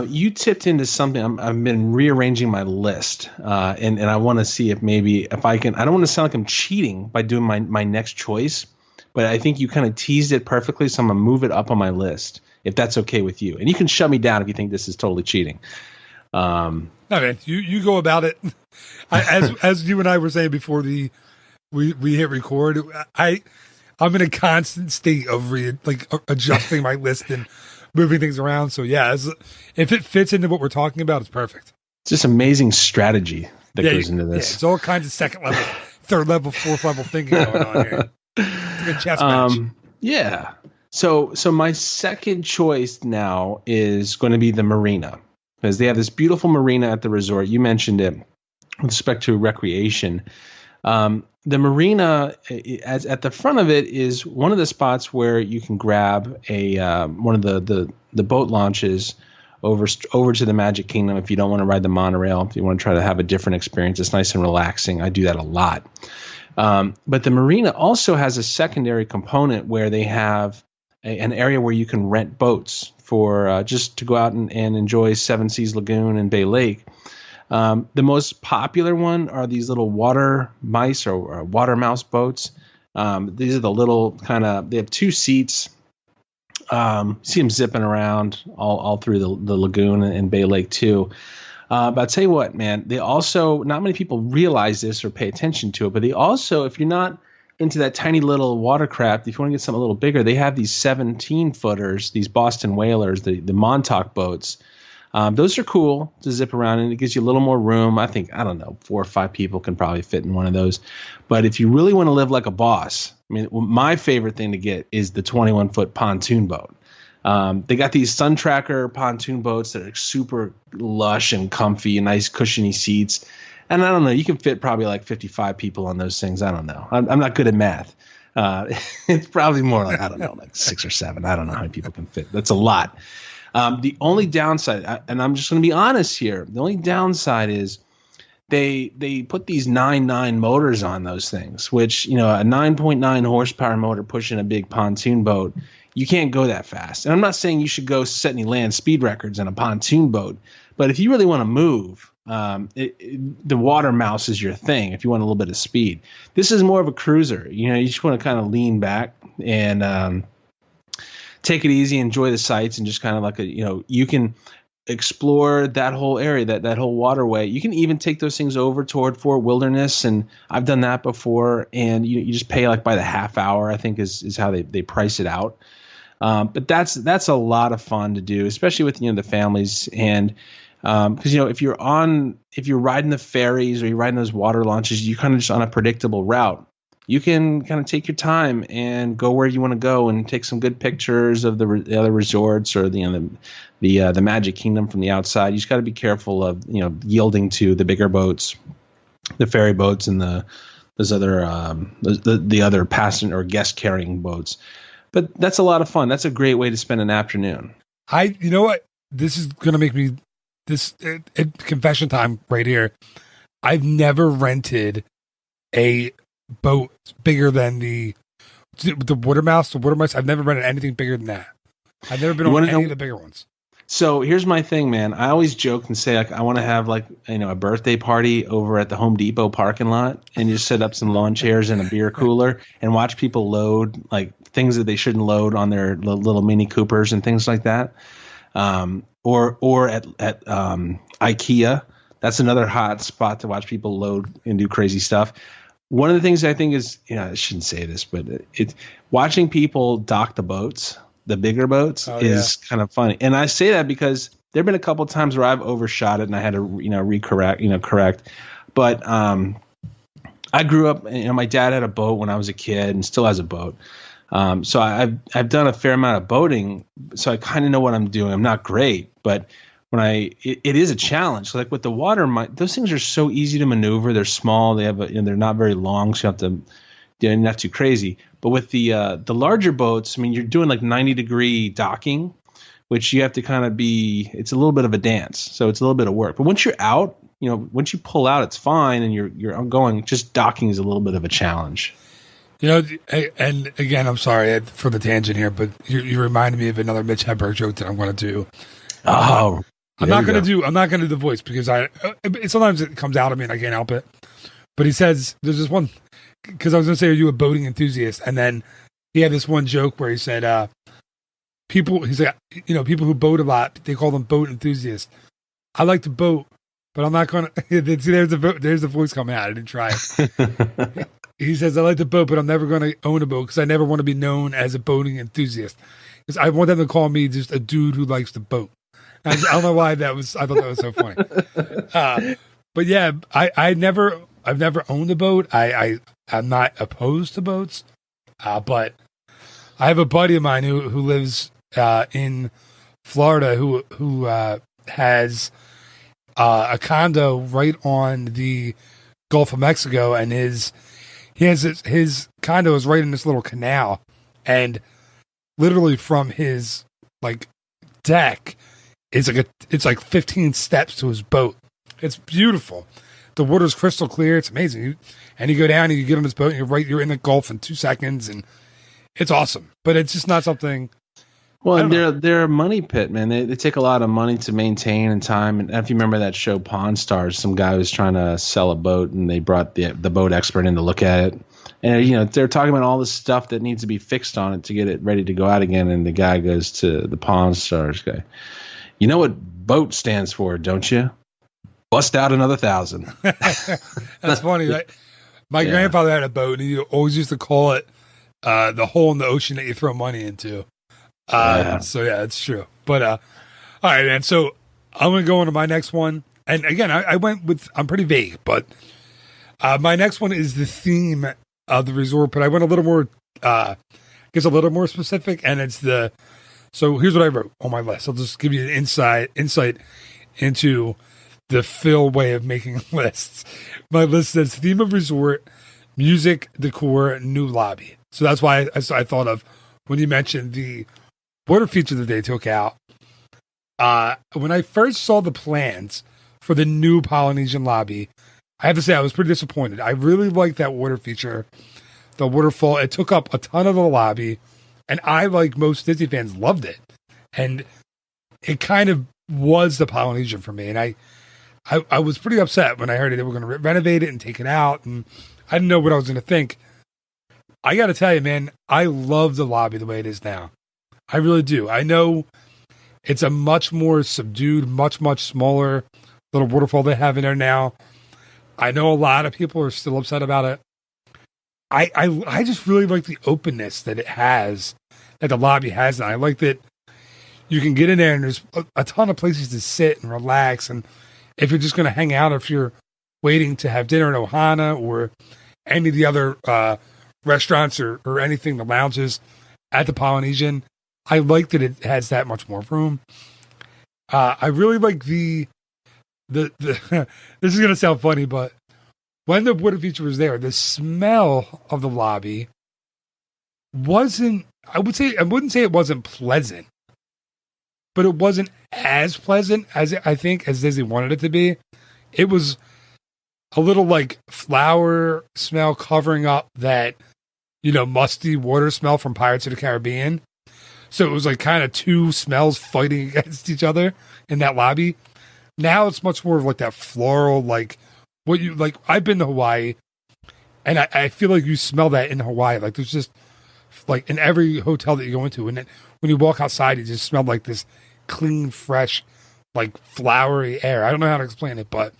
You tipped into something. I've been rearranging my list, and I want to see if I can. I don't want to sound like I'm cheating by doing my next choice, but I think you kind of teased it perfectly, so I'm gonna move it up on my list if that's okay with you. And you can shut me down if you think this is totally cheating. No, man, you go about it. As you and I were saying before we hit record, I'm in a constant state of adjusting my list and moving things around. So yeah, if it fits into what we're talking about, it's perfect. It's just amazing strategy that goes into this. Yeah, it's all kinds of second level, third level, fourth level thinking going on here. It's a good chess match. Yeah. So my second choice now is going to be the marina, because they have this beautiful marina at the resort. You mentioned it with respect to recreation. The marina, at the front of it, is one of the spots where you can grab one of the boat launches over to the Magic Kingdom if you don't want to ride the monorail. If you want to try to have a different experience, it's nice and relaxing. I do that a lot. But the marina also has a secondary component where they have an area where you can rent boats for just to go out and enjoy Seven Seas Lagoon and Bay Lake. The most popular one are these little water mice or water mouse boats. These are the little they have 2 seats. See them zipping around all through the lagoon and Bay Lake too. But I'll tell you what, man, they also, not many people realize this or pay attention to it, but they also, if you're not into that tiny little watercraft, if you want to get something a little bigger, they have these 17-footers, these Boston Whalers, the Montauk boats. Those are cool to zip around, and it gives you a little more room. I think, 4 or 5 people can probably fit in one of those. But if you really want to live like a boss, I mean, my favorite thing to get is the 21-foot pontoon boat. They got these Sun Tracker pontoon boats that are super lush and comfy and nice cushiony seats. And I don't know, you can fit probably like 55 people on those things. I don't know. I'm not good at math. It's probably more like, like 6 or 7. I don't know how many people can fit. That's a lot. The only downside, and I'm just going to be honest here, the only downside is they put these 9.9 motors on those things, which, a 9.9 horsepower motor pushing a big pontoon boat, you can't go that fast. And I'm not saying you should go set any land speed records in a pontoon boat, but if you really want to move, the water mouse is your thing if you want a little bit of speed. This is more of a cruiser. You just want to kind of lean back and take it easy, enjoy the sights, and just kind of like you can explore that whole area, that whole waterway. You can even take those things over toward Fort Wilderness, and I've done that before. And you just pay like by the half hour, I think is how they price it out. But that's a lot of fun to do, especially with the families. And because if you're riding the ferries or you're riding those water launches, you're kind of just on a predictable route. You can kind of take your time and go where you want to go and take some good pictures of the other resorts or the Magic Kingdom from the outside. You just got to be careful of yielding to the bigger boats, the ferry boats, and those other the other passenger or guest carrying boats. But that's a lot of fun. That's a great way to spend an afternoon. You know what? This is going to make me confession time right here. I've never rented a boat bigger than the water mouse. The water mouse. I've never rented anything bigger than that. I've never been on any of the bigger ones. So here's my thing, man. I always joke and say, like, I want to have a birthday party over at the Home Depot parking lot and just set up some lawn chairs and a beer cooler and watch people load like things that they shouldn't load on their little Mini Coopers and things like that. Or at IKEA. That's another hot spot to watch people load and do crazy stuff. One of the things I think is, I shouldn't say this, but it's watching people dock the boats. The bigger boats is kind of funny. And I say that because there have been a couple of times where I've overshot it and I had to correct. But I grew up, my dad had a boat when I was a kid and still has a boat. So I've done a fair amount of boating, so I kind of know what I'm doing. I'm not great, but it is a challenge. Like with the water, those things are so easy to maneuver. They're small. They have they're not very long, so you have to. They're not too crazy. But with the larger boats, I mean, you're doing like 90-degree docking, which you have to kind of it's a little bit of a dance. So it's a little bit of work. But once you're out, once you pull out, it's fine. And you're going, just docking is a little bit of a challenge. And again, I'm sorry for the tangent here, but you reminded me of another Mitch Hedberg joke that I'm going to do. I'm not going to do the voice because sometimes it comes out of me and I can't help it. But he says, there's this one, because I was going to say, are you a boating enthusiast? And then he had this one joke where he said, people who boat a lot, they call them boat enthusiasts. I like to boat, but I'm not going to, there's the voice coming out. I didn't try it. He says, I like to boat, but I'm never going to own a boat because I never want to be known as a boating enthusiast. Because I want them to call me just a dude who likes to boat. I don't know why I thought that was so funny. But yeah, I've never owned a boat. I'm not opposed to boats, but I have a buddy of mine who lives in Florida who has a condo right on the Gulf of Mexico, and his condo is right in this little canal, and literally from his deck, it's like 15 steps to his boat. It's beautiful. The water's crystal clear. It's amazing. And you go down and you get on this boat and you're in the Gulf in 2 seconds, and it's awesome, but it's just not something. Well, and they're a money pit, man. They take a lot of money to maintain and time. And if you remember that show Pawn Stars, some guy was trying to sell a boat, and they brought the boat expert in to look at it. And they're talking about all the stuff that needs to be fixed on it to get it ready to go out again. And the guy goes to the Pawn Stars guy, "You know what boat stands for, don't you? Bust out another 1,000." That's funny, right? My grandfather had a boat, and he always used to call it the hole in the ocean that you throw money into. So yeah, it's true. But all right, man. So I'm gonna go on to my next one, and again, I went with, I'm pretty vague, but my next one is the theme of the resort, but I went a little more, a little more specific, and it's so here's what I wrote on my list. I'll just give you an insight into the Phil way of making lists. My list says theme of resort, music, decor, new lobby. So that's why I thought of when you mentioned the water feature that they took out. When I first saw the plans for the new Polynesian lobby, I have to say I was pretty disappointed. I really liked that water feature, the waterfall. It took up a ton of the lobby, and I, like most Disney fans, loved it. And it kind of was the Polynesian for me. And I was pretty upset when I heard they were going to renovate it and take it out, and I didn't know what I was going to think. I got to tell you, man, I love the lobby the way it is now. I really do. I know it's a much more subdued, much, much smaller little waterfall they have in there now. I know a lot of people are still upset about it. I just really like the openness that it has, that the lobby has. And I like that you can get in there and there's a ton of places to sit and relax. And if you're just going to hang out, if you're waiting to have dinner at Ohana or any of the other restaurants or anything, the lounges at the Polynesian, I like that it has that much more room. I really like the this is going to sound funny, but when the water feature was there, the smell of the lobby wasn't, I wouldn't say it wasn't pleasant, but it wasn't as pleasant as I think as Disney wanted it to be. It was a little like flower smell covering up that, musty water smell from Pirates of the Caribbean. So it was like kind of two smells fighting against each other in that lobby. Now it's much more of like that floral, like what you like. I've been to Hawaii, and I feel like you smell that in Hawaii. Like there's just like in every hotel that you go into, and then when you walk outside, you just smell like this clean, fresh, like flowery air. I don't know how to explain it, but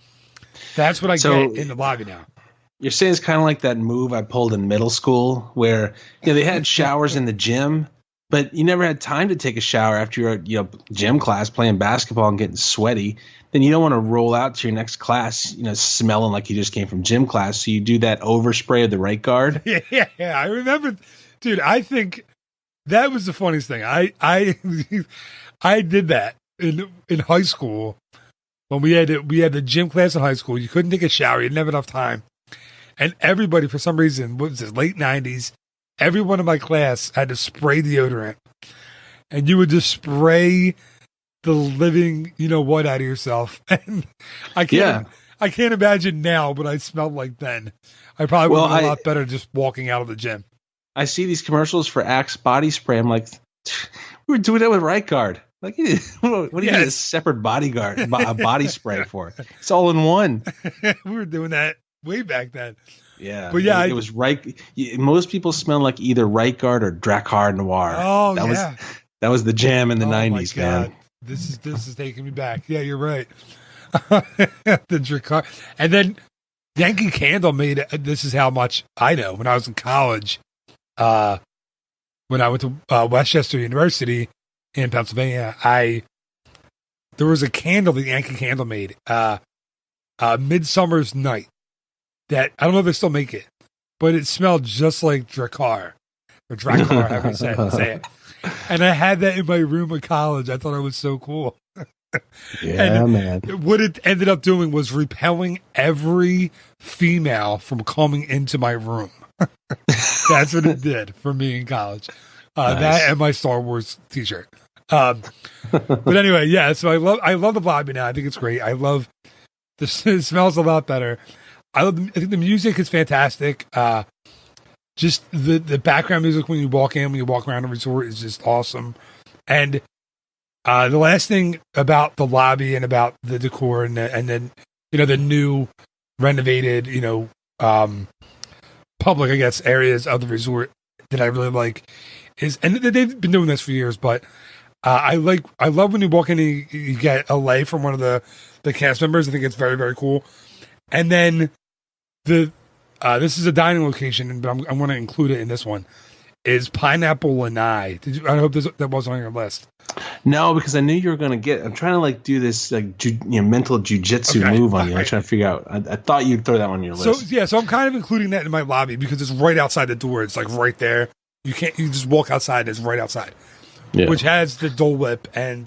that's what I get in the lobby now. You're saying it's kind of like that move I pulled in middle school where they had showers in the gym, but you never had time to take a shower after your gym class playing basketball and getting sweaty. Then you don't want to roll out to your next class, smelling like you just came from gym class. So you do that overspray of the right guard. Yeah. I remember, dude. I think that was the funniest thing. I did that in high school when we had the gym class in high school. You couldn't take a shower. You didn't have enough time, and everybody for some reason, what was this, late 90s? Everyone in my class had to spray deodorant, and you would just spray the living, what out of yourself. And I can't imagine now, but I smelled like then. I probably would have been a lot better just walking out of the gym. I see these commercials for Axe body spray. I'm like, we were doing that with Right Guard. Like, what do you need a separate body spray for? It's all in one. We were doing that way back then. Yeah, but yeah, it was right. Most people smell like either Right Guard or Drakkar Noir. Oh, that was the jam in the 90s, man. This is taking me back. Yeah, you're right. The Drakkar, and then Yankee Candle made it. This is how much I know. When I was in college, when I went to Westchester University in Pennsylvania, there was a candle that Yankee Candle made, Midsummer's Night. That I don't know if they still make it, but it smelled just like Drakkar, or Drakkar, however you say it. And I had that in my room in college. I thought it was so cool. Yeah, man. What it ended up doing was repelling every female from coming into my room. That's what it did for me in college. Nice. That and my Star Wars t-shirt. But anyway, yeah. So I love the lobby now. I think it's great. I love it smells a lot better. I think the music is fantastic. just the background music when you walk around the resort is just awesome. And the last thing about the lobby and about the decor and then the new renovated public, I guess, areas of the resort that I really like is, and they've been doing this for years, but I love when you walk in and you get a lei from one of the cast members. I think it's very, very cool. And then this is a dining location, but I want to include it in this one, is Pineapple Lanai. I hope that wasn't on your list. No, because I knew you were going to I'm trying to do this mental jujitsu move on you. Right. I'm trying to figure out. I thought you'd throw that on your list. So I'm kind of including that in my lobby because it's right outside the door. It's like right there. You just walk outside. It's right outside, which has the Dole Whip, and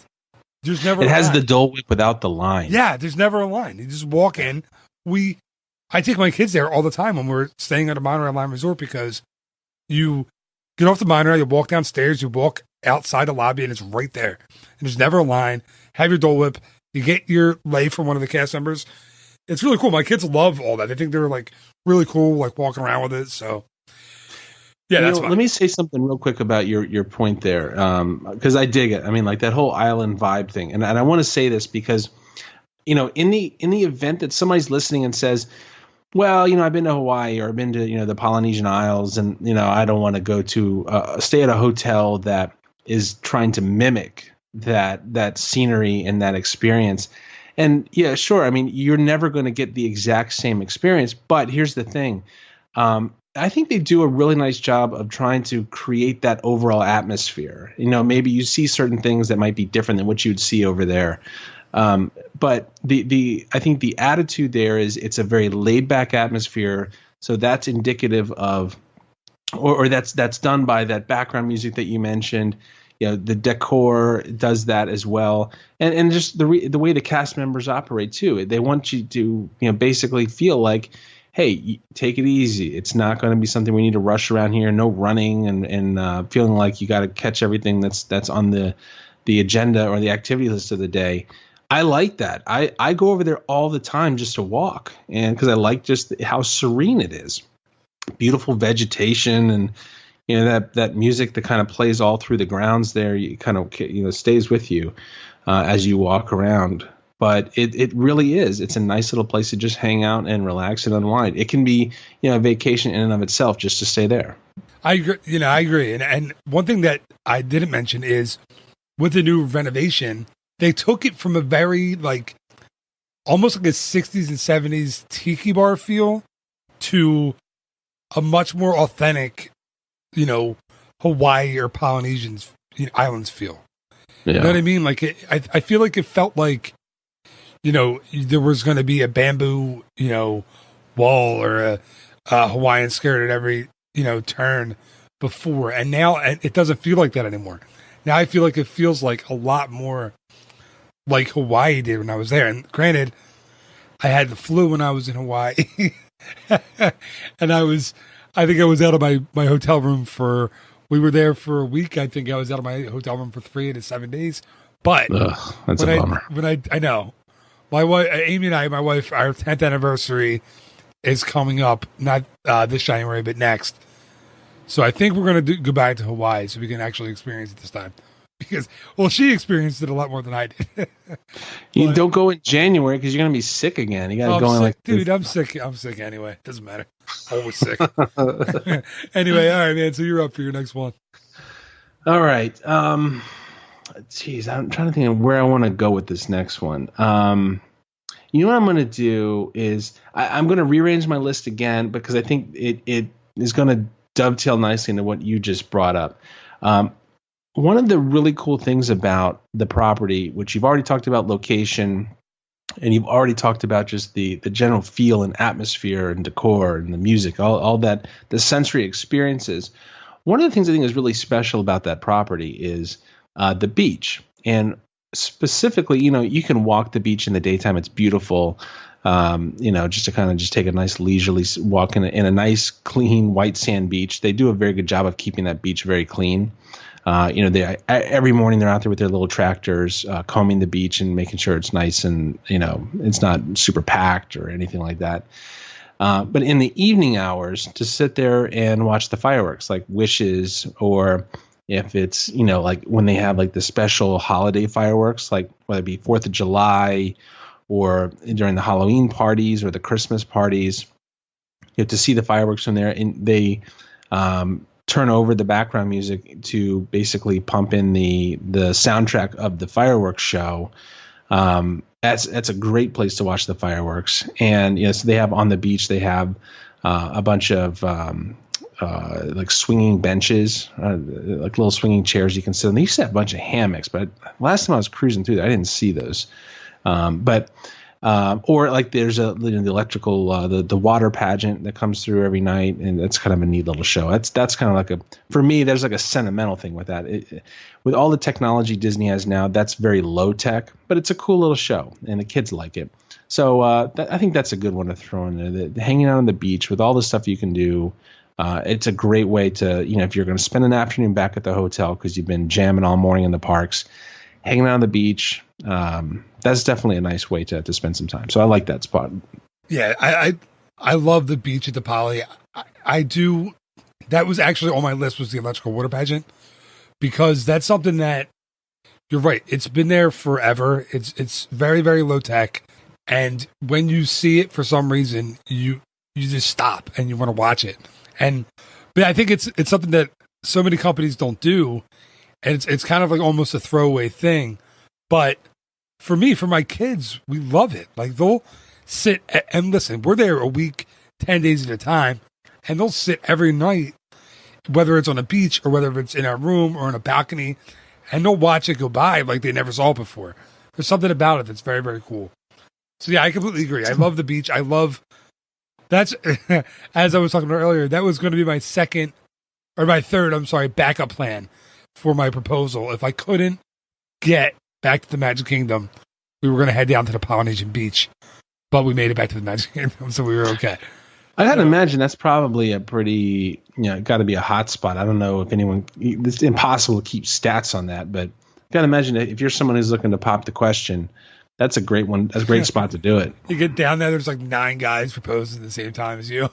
there's never. It has the Dole Whip without the line. Yeah, there's never a line. You just walk in. I take my kids there all the time when we're staying at a monorail line resort because you get off the monorail, you walk downstairs, you walk outside the lobby, and it's right there. And there's never a line. Have your Dole Whip. You get your lei from one of the cast members. It's really cool. My kids love all that. They think they're really cool, walking around with it. So, yeah, that's fine. Let me say something real quick about your point there, because I dig it. I mean, that whole island vibe thing, and I want to say this because, in the event that somebody's listening and says, well, I've been to Hawaii or I've been to, the Polynesian Isles and, I don't want to go to stay at a hotel that is trying to mimic that scenery and that experience. And yeah, sure. I mean, you're never going to get the exact same experience, but here's the thing. I think they do a really nice job of trying to create that overall atmosphere. Maybe you see certain things that might be different than what you'd see over there. But I think the attitude there is it's a very laid back atmosphere. So that's indicative of, or that's done by that background music that you mentioned. The decor does that as well. And just the way the cast members operate too. They want you to, basically feel like, hey, take it easy. It's not going to be something we need to rush around here. No running and feeling like you got to catch everything that's on the agenda or the activity list of the day. I like that. I go over there all the time just to walk, and because I like just how serene it is. Beautiful vegetation, and that music that kind of plays all through the grounds there. You kind of stays with you as you walk around. But it really is. It's a nice little place to just hang out and relax and unwind. It can be a vacation in and of itself just to stay there. I agree. I agree. And one thing that I didn't mention is with the new renovation, they took it from a very almost like a 60s and 70s tiki bar feel to a much more authentic, Hawaii or Polynesian islands feel. Yeah. You know what I mean? I feel like it felt like, there was going to be a bamboo, wall or a Hawaiian skirt at every, turn before. And now it doesn't feel like that anymore. Now I feel like it feels like a lot more like Hawaii did when I was there. And granted, I had the flu when I was in Hawaii. And I think I was out of my hotel room we were there for a week. I think I was out of my hotel room for 3 to 7 days. But that's a bummer. I know. My wife, Amy and my wife, our 10th anniversary is coming up, not this January, but next. So I think we're going to go back to Hawaii so we can actually experience it this time. Because, she experienced it a lot more than I did. You don't go in January because you're going to be sick again. You got to go in dude, I'm sick. I'm sick anyway. Doesn't matter. Always sick. Anyway, all right, man. So you're up for your next one. All right. Geez, I'm trying to think of where I want to go with this next one. What I'm going to do is I'm going to rearrange my list again because I think it is going to dovetail nicely into what you just brought up. One of the really cool things about the property, which you've already talked about location, and you've already talked about just the general feel and atmosphere and decor and the music, all that, the sensory experiences. One of the things I think is really special about that property is the beach. And specifically, you can walk the beach in the daytime. It's beautiful. Just to kind of just take a nice leisurely walk in a nice, clean white sand beach. They do a very good job of keeping that beach very clean. Every morning they're out there with their little tractors, combing the beach and making sure it's nice and, it's not super packed or anything like that. But in the evening hours, to sit there and watch the fireworks, like Wishes, or if it's, like when they have like the special holiday fireworks, like whether it be 4th of July or during the Halloween parties or the Christmas parties, you have to see the fireworks from there. And they turn over the background music to basically pump in the soundtrack of the fireworks show. That's a great place to watch the fireworks. And so they have on the beach, they have a bunch of like swinging benches, like little swinging chairs you can sit on. They used to have a bunch of hammocks, but last time I was cruising through there, I didn't see those. Or like there's the electrical, the water pageant that comes through every night, and that's kind of a neat little show. That's kind of like for me, there's like a sentimental thing with that. With all the technology Disney has now, that's very low tech, but it's a cool little show, and the kids like it. So I think that's a good one to throw in there. Hanging out on the beach with all the stuff you can do. It's a great way to, if you're going to spend an afternoon back at the hotel because you've been jamming all morning in the parks, hanging out on the beach. That's definitely a nice way to spend some time. So I like that spot. Yeah, I love the beach at the Poly. I do. That was actually on my list, was the electrical water pageant, because that's something that, you're right, it's been there forever. It's very, very low tech. And when you see it, for some reason, you just stop and you want to watch it. But I think it's something that so many companies don't do. And it's kind of like almost a throwaway thing. But for me, for my kids, we love it. Like, they'll sit and listen. We're there a week, 10 days at a time, and they'll sit every night, whether it's on a beach or whether it's in our room or on a balcony, and they'll watch it go by like they never saw it before. There's something about it that's very, very cool. So yeah, I completely agree. I love the beach. That's, as I was talking about earlier, that was going to be my third backup plan for my proposal. If I couldn't get back to the Magic Kingdom, we were going to head down to the Polynesian beach, but we made it back to the Magic Kingdom, so we were okay. I gotta imagine that's probably a pretty, got to be a hot spot. I don't know if it's impossible to keep stats on that, but gotta imagine that if you're someone who's looking to pop the question, that's a great one. That's a great spot to do it. You get down there, there's like 9 guys proposing at the same time as you.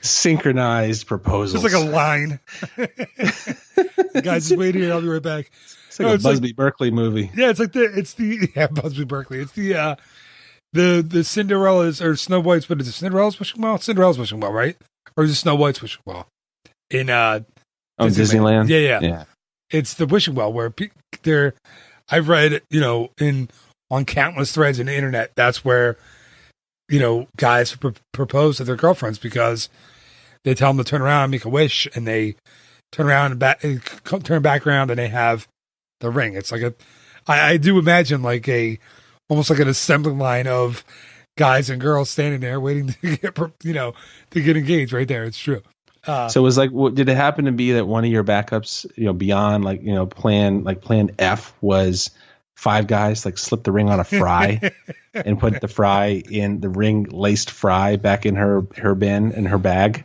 Synchronized proposals. It's like a line. Guys, just wait here. I'll be right back. It's like a Busby Berkeley movie. Yeah, it's Busby Berkeley. It's the Cinderella's or Snow White's, but is it Cinderella's wishing well? Cinderella's wishing well, right? Or is it Snow White's wishing well? In Disneyland? Yeah. It's the wishing well where they're. I've read, on countless threads on the internet, that's where, guys propose to their girlfriends because they tell them to turn around and make a wish, and they turn around and turn back around, and they have the ring. It's like I do imagine like almost like an assembly line of guys and girls standing there waiting to get, to get engaged right there. It's true. So it was like, did it happen to be that one of your backups, beyond plan F was 5 guys like slip the ring on a fry and put the fry in the ring laced fry back in her bin in her bag?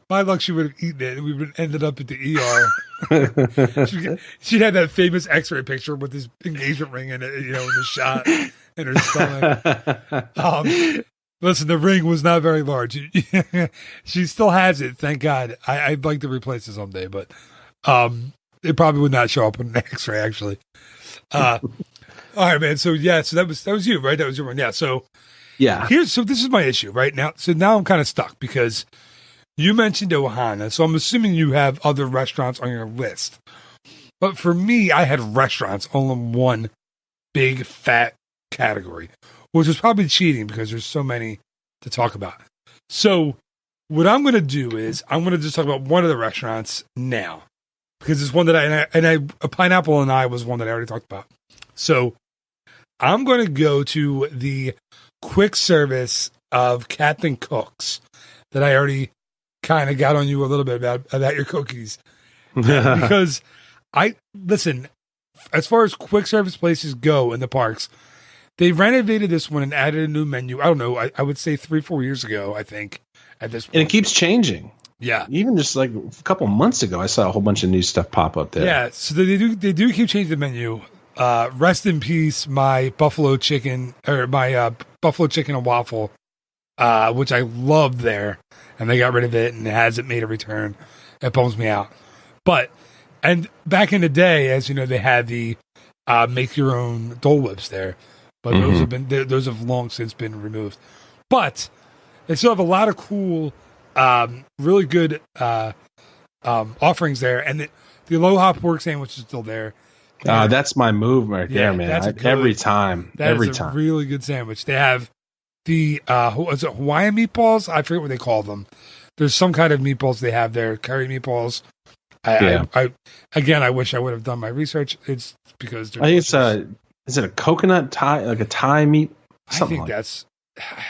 My luck, she would have eaten it, and we would have ended up at the ER. She'd had that famous X-ray picture with this engagement ring in it, in the shot in her stomach. Listen, the ring was not very large. She still has it, thank God. I'd like to replace it someday, but it probably would not show up on an X-ray, actually. All right, man. So yeah, so that was you, right? That was your one. Yeah. So yeah. So this is my issue right now. So now I'm kind of stuck because you mentioned Ohana, so I'm assuming you have other restaurants on your list. But for me, I had restaurants all in one big fat category, which is probably cheating because there's so many to talk about. So what I'm going to do is I'm going to just talk about one of the restaurants now because it's one that Pineapple and I was one that I already talked about. So I'm going to go to the quick service of Captain Cook's that I already kind of got on you a little bit about your cookies. Because listen, as far as quick service places go in the parks, they renovated this one and added a new menu. I don't know. I would say 3-4 years ago, I think, at this point. And it keeps changing. Yeah. Even just like a couple months ago, I saw a whole bunch of new stuff pop up there. Yeah. So they do keep changing the menu. rest in peace, my buffalo chicken buffalo chicken and waffle, which I loved there, and they got rid of it and it hasn't made a return. It bums me out. But and back in the day, as you know, they had the make your own Dole Whips there, but those have long since been removed. But they still have a lot of cool, really good offerings there, and the Aloha pork sandwich is still there. That's my move right there, man. Every time. Every time. A really good sandwich. They have the is it Hawaiian meatballs? I forget what they call them. There's some kind of meatballs they have there, curry meatballs. I wish I would have done my research. It's because I think it's is it a coconut Thai, like a Thai meat? I think that's Thai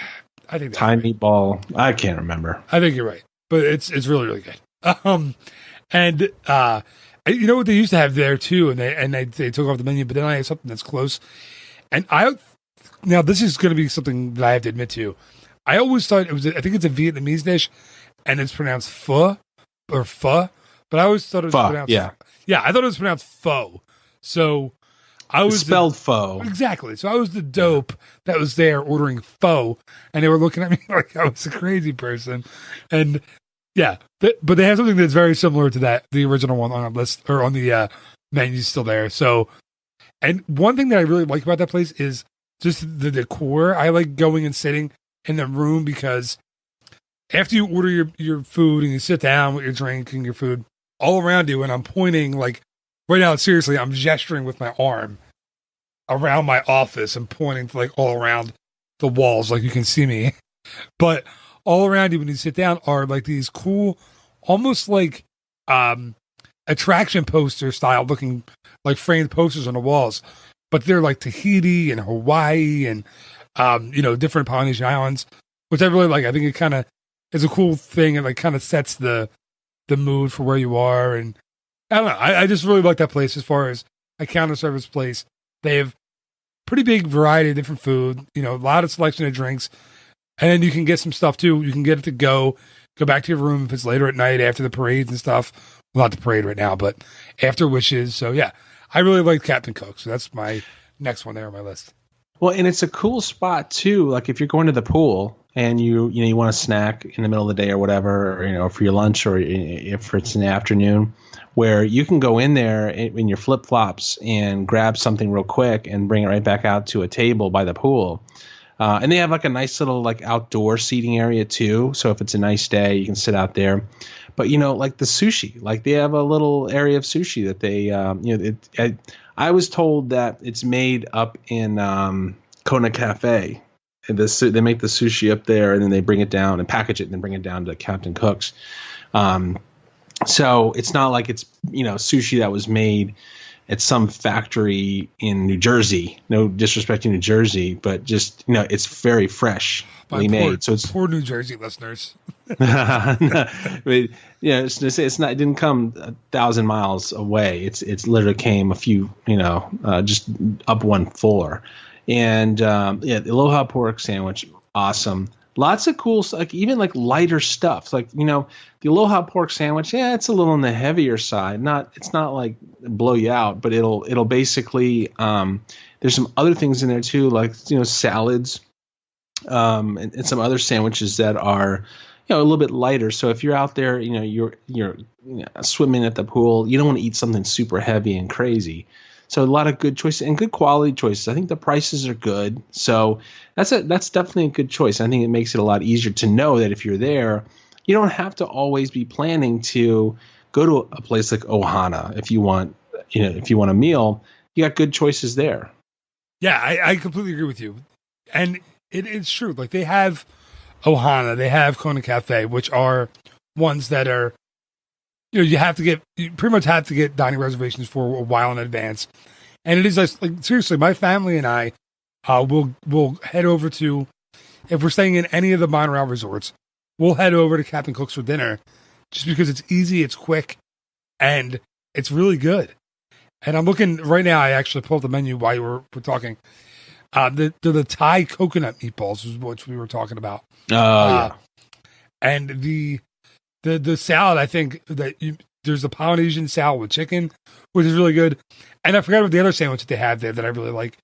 right. meatball. I can't remember. I think you're right, but it's really, really good. And you know what they used to have there too, and they took off the menu, but then I have something that's close. And now this is going to be something that I have to admit to. I always thought I think it's a Vietnamese dish, and it's pronounced pho or pho, but I always thought it was pronounced I thought it was pronounced pho. So I was spelled pho exactly. So I was the dope that was there ordering pho, and they were looking at me like I was a crazy person, and. Yeah, but they have something that's very similar to that, the original one on the list or on the menu still there. So, and one thing that I really like about that place is just the decor. I like going and sitting in the room because after you order your food and you sit down with your drink and your food all around you, and I'm pointing like right now, seriously, I'm gesturing with my arm around my office and pointing to like all around the walls, like you can see me, but. All around you when you sit down are like these cool, almost like attraction poster style looking like framed posters on the walls, but they're like Tahiti and Hawaii and different Polynesian islands, which I really like. I think it kind of is a cool thing and like kind of sets the mood for where you are. And I don't know, I just really like that place as far as a counter service place. They have pretty big variety of different food, a lot of selection of drinks. And then you can get some stuff too. You can get it to go back to your room if it's later at night after the parades and stuff. Well, not the parade right now, but after wishes. So yeah, I really like Captain Cook. So that's my next one there on my list. Well, and it's a cool spot too. Like if you're going to the pool and you want to snack in the middle of the day or whatever, or for your lunch or if it's in the afternoon, where you can go in there in your flip flops and grab something real quick and bring it right back out to a table by the pool. And they have like a nice little like outdoor seating area too. So if it's a nice day, you can sit out there. But like the sushi, like they have a little area of sushi that they, I was told that it's made up in Kona Cafe. And they make the sushi up there and then they bring it down and package it and then bring it down to Captain Cook's. So it's not like it's sushi that was made at some factory in New Jersey. No disrespect to New Jersey, but just it's very fresh made. So it's poor New Jersey listeners. But, it's not. It didn't come 1,000 miles away. It's literally came a few, just up one floor. And the Aloha pork sandwich, awesome. Lots of cool, like even like lighter stuff. Like the Aloha pork sandwich, it's a little on the heavier side. It's not like blow you out, but it'll basically. There's some other things in there too, like salads, and some other sandwiches that are a little bit lighter. So if you're out there, you're swimming at the pool, you don't want to eat something super heavy and crazy. So a lot of good choices and good quality choices. I think the prices are good. So that's definitely a good choice. I think it makes it a lot easier to know that if you're there, you don't have to always be planning to go to a place like Ohana. If you want a meal, you got good choices there. Yeah, I completely agree with you. And it's true. Like they have Ohana, they have Kona Cafe, which are ones that are, you pretty much have to get dining reservations for a while in advance. And it is like seriously, my family and I will head over to, if we're staying in any of the monorail resorts, we'll head over to Captain Cook's for dinner just because it's easy, it's quick, and it's really good. And I'm looking right now, I actually pulled the menu while we're talking. The Thai coconut meatballs is what we were talking about. Yeah. And the salad, I think that there's the Polynesian salad with chicken, which is really good. And I forgot about the other sandwich that they have there that I really like,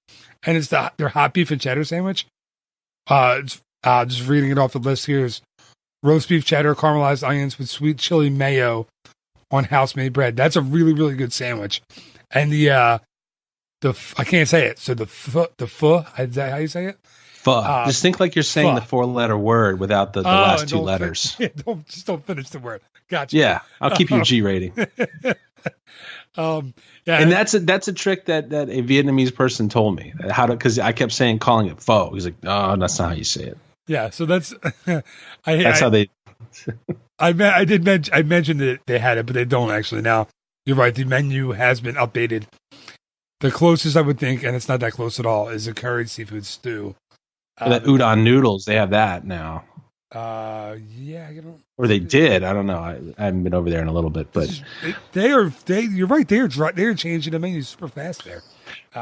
and it's their hot beef and cheddar sandwich. Just reading it off the list here is roast beef cheddar, caramelized onions with sweet chili mayo on house-made bread. That's a really, really good sandwich. And I can't say it. So the pho, is that how you say it? Pho. Just think like you're saying the 4-letter word without the last two letters. Don't finish the word. Gotcha. Yeah, I'll keep you G rating. Yeah, and that's a trick that a Vietnamese person told me because I kept calling it pho. He's like, oh, that's not how you say it. Yeah, so that's how they. I mentioned that they had it, but they don't actually now. You're right. The menu has been updated. The closest I would think, and it's not that close at all, is a curried seafood stew. The udon noodles, they have that now. Yeah, or they did. I don't know. I haven't been over there in a little bit, but you're right. They're changing the menu super fast there.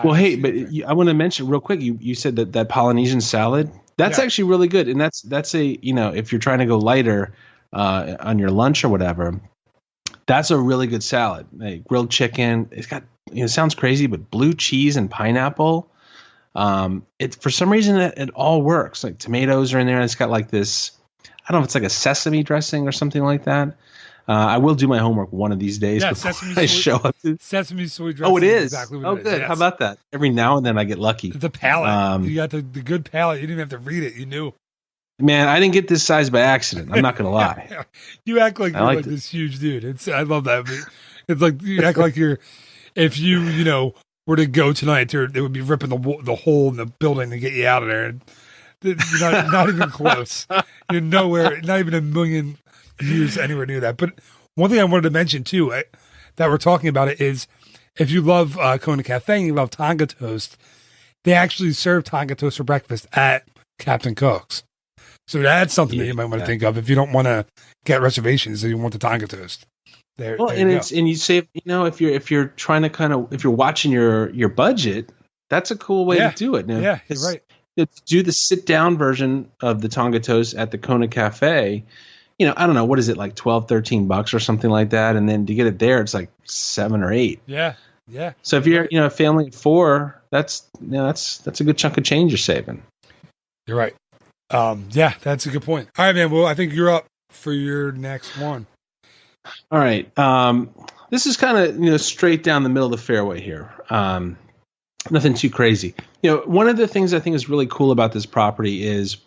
Well, hey, but I want to mention real quick. You said that Polynesian salad. That's actually really good, and that's a if you're trying to go lighter on your lunch or whatever, that's a really good salad. Like grilled chicken. It's got it sounds crazy, but blue cheese and pineapple. It for some reason it all works. Like tomatoes are in there, and it's got like this. I don't know if it's like a sesame dressing or something like that. I will do my homework one of these days before I show up. Sesame soy dressing. Oh, it is. Exactly what oh, it good. Is, yes. How about that? Every now and then I get lucky. The palate. You got the good palate. You didn't have to read it. You knew. Man, I didn't get this size by accident. I'm not going to lie. You act like you're like this huge dude. I love that. It's like you act like you're. If you were to go tonight, they would be ripping the hole in the building to get you out of there. And you're not even close. You're nowhere. Not even a million years anywhere near that. But one thing I wanted to mention too, that we're talking about it is, if you love Kona Cafe and you love Tonga toast, they actually serve Tonga toast for breakfast at Captain Cook's. So that's something that you might want to think of if you don't want to get reservations and you want the Tonga toast. There you save. If you're trying to if you're watching your budget, that's a cool way to do it. Now, you're right. To do the sit down version of the Tonga toast at the Kona Cafe. I don't know, what is it, like $12-13 or something like that, and then to get it there, it's like $7 or $8. Yeah. So if you're a family of 4, that's a good chunk of change you're saving. You're right. Yeah, that's a good point. All right, man. Well, I think you're up for your next one. All right. This is kind of straight down the middle of the fairway here. Nothing too crazy. One of the things I think is really cool about this property is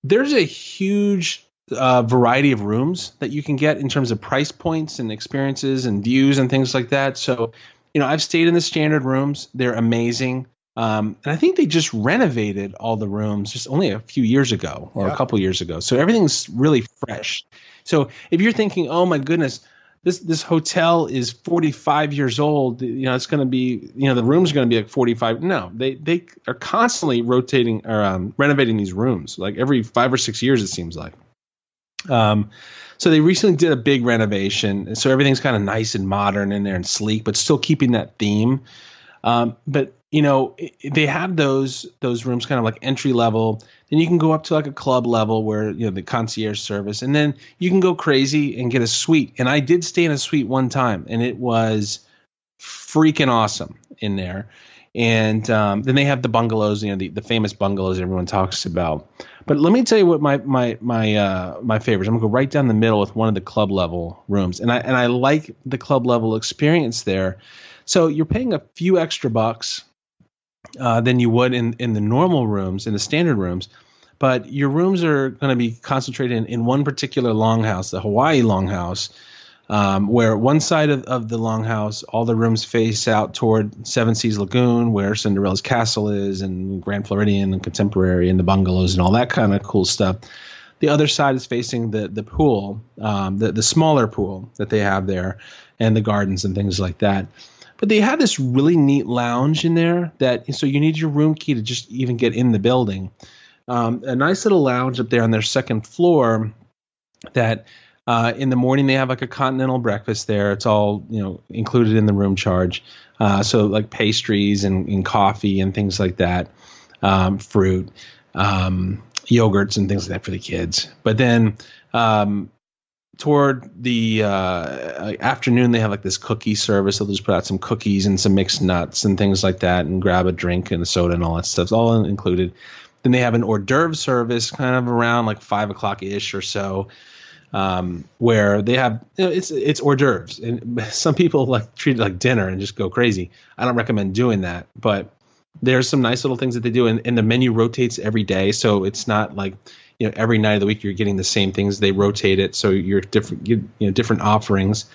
there's a huge variety of rooms that you can get in terms of price points and experiences and views and things like that. So, I've stayed in the standard rooms. They're amazing. And I think they just renovated all the rooms just only a few years ago or a couple years ago. So everything's really fresh. So if you're thinking, oh my goodness, this hotel is 45 years old, it's going to be, the rooms are going to be like 45. No, they are constantly rotating or renovating these rooms like every 5 or 6 years, it seems like. So they recently did a big renovation, and so everything's kind of nice and modern in there and sleek, but still keeping that theme. But they have those rooms kind of like entry level. Then you can go up to like a club level where the concierge service, and then you can go crazy and get a suite. And I did stay in a suite one time, and it was freaking awesome in there. And then they have the bungalows, the famous bungalows everyone talks about. But let me tell you what my favorites. I'm gonna go right down the middle with one of the club level rooms, and I like the club level experience there. So you're paying a few extra bucks than you would in the normal rooms, in the standard rooms, but your rooms are going to be concentrated in one particular longhouse, the Hawaii longhouse. Where one side of the longhouse, all the rooms face out toward Seven Seas Lagoon, where Cinderella's Castle is, and Grand Floridian and Contemporary and the bungalows and all that kind of cool stuff. The other side is facing the pool, the smaller pool that they have there, and the gardens and things like that. But they have this really neat lounge in there so you need your room key to just even get in the building. A nice little lounge up there on their second floor that in the morning they have like a continental breakfast there. It's all, included in the room charge. So like pastries and coffee and things like that, fruit, yogurts and things like that for the kids. But then toward the afternoon, they have like this cookie service. They'll just put out some cookies and some mixed nuts and things like that, and grab a drink and a soda and all that stuff. It's all included. Then they have an hors d'oeuvre service kind of around like 5 o'clock ish or so, where they have, it's hors d'oeuvres, and some people like treat it like dinner and just go crazy. I don't recommend doing that, but there's some nice little things that they do, and the menu rotates every day, so it's not like every night of the week you're getting the same things. They rotate it, so you're different, different offerings,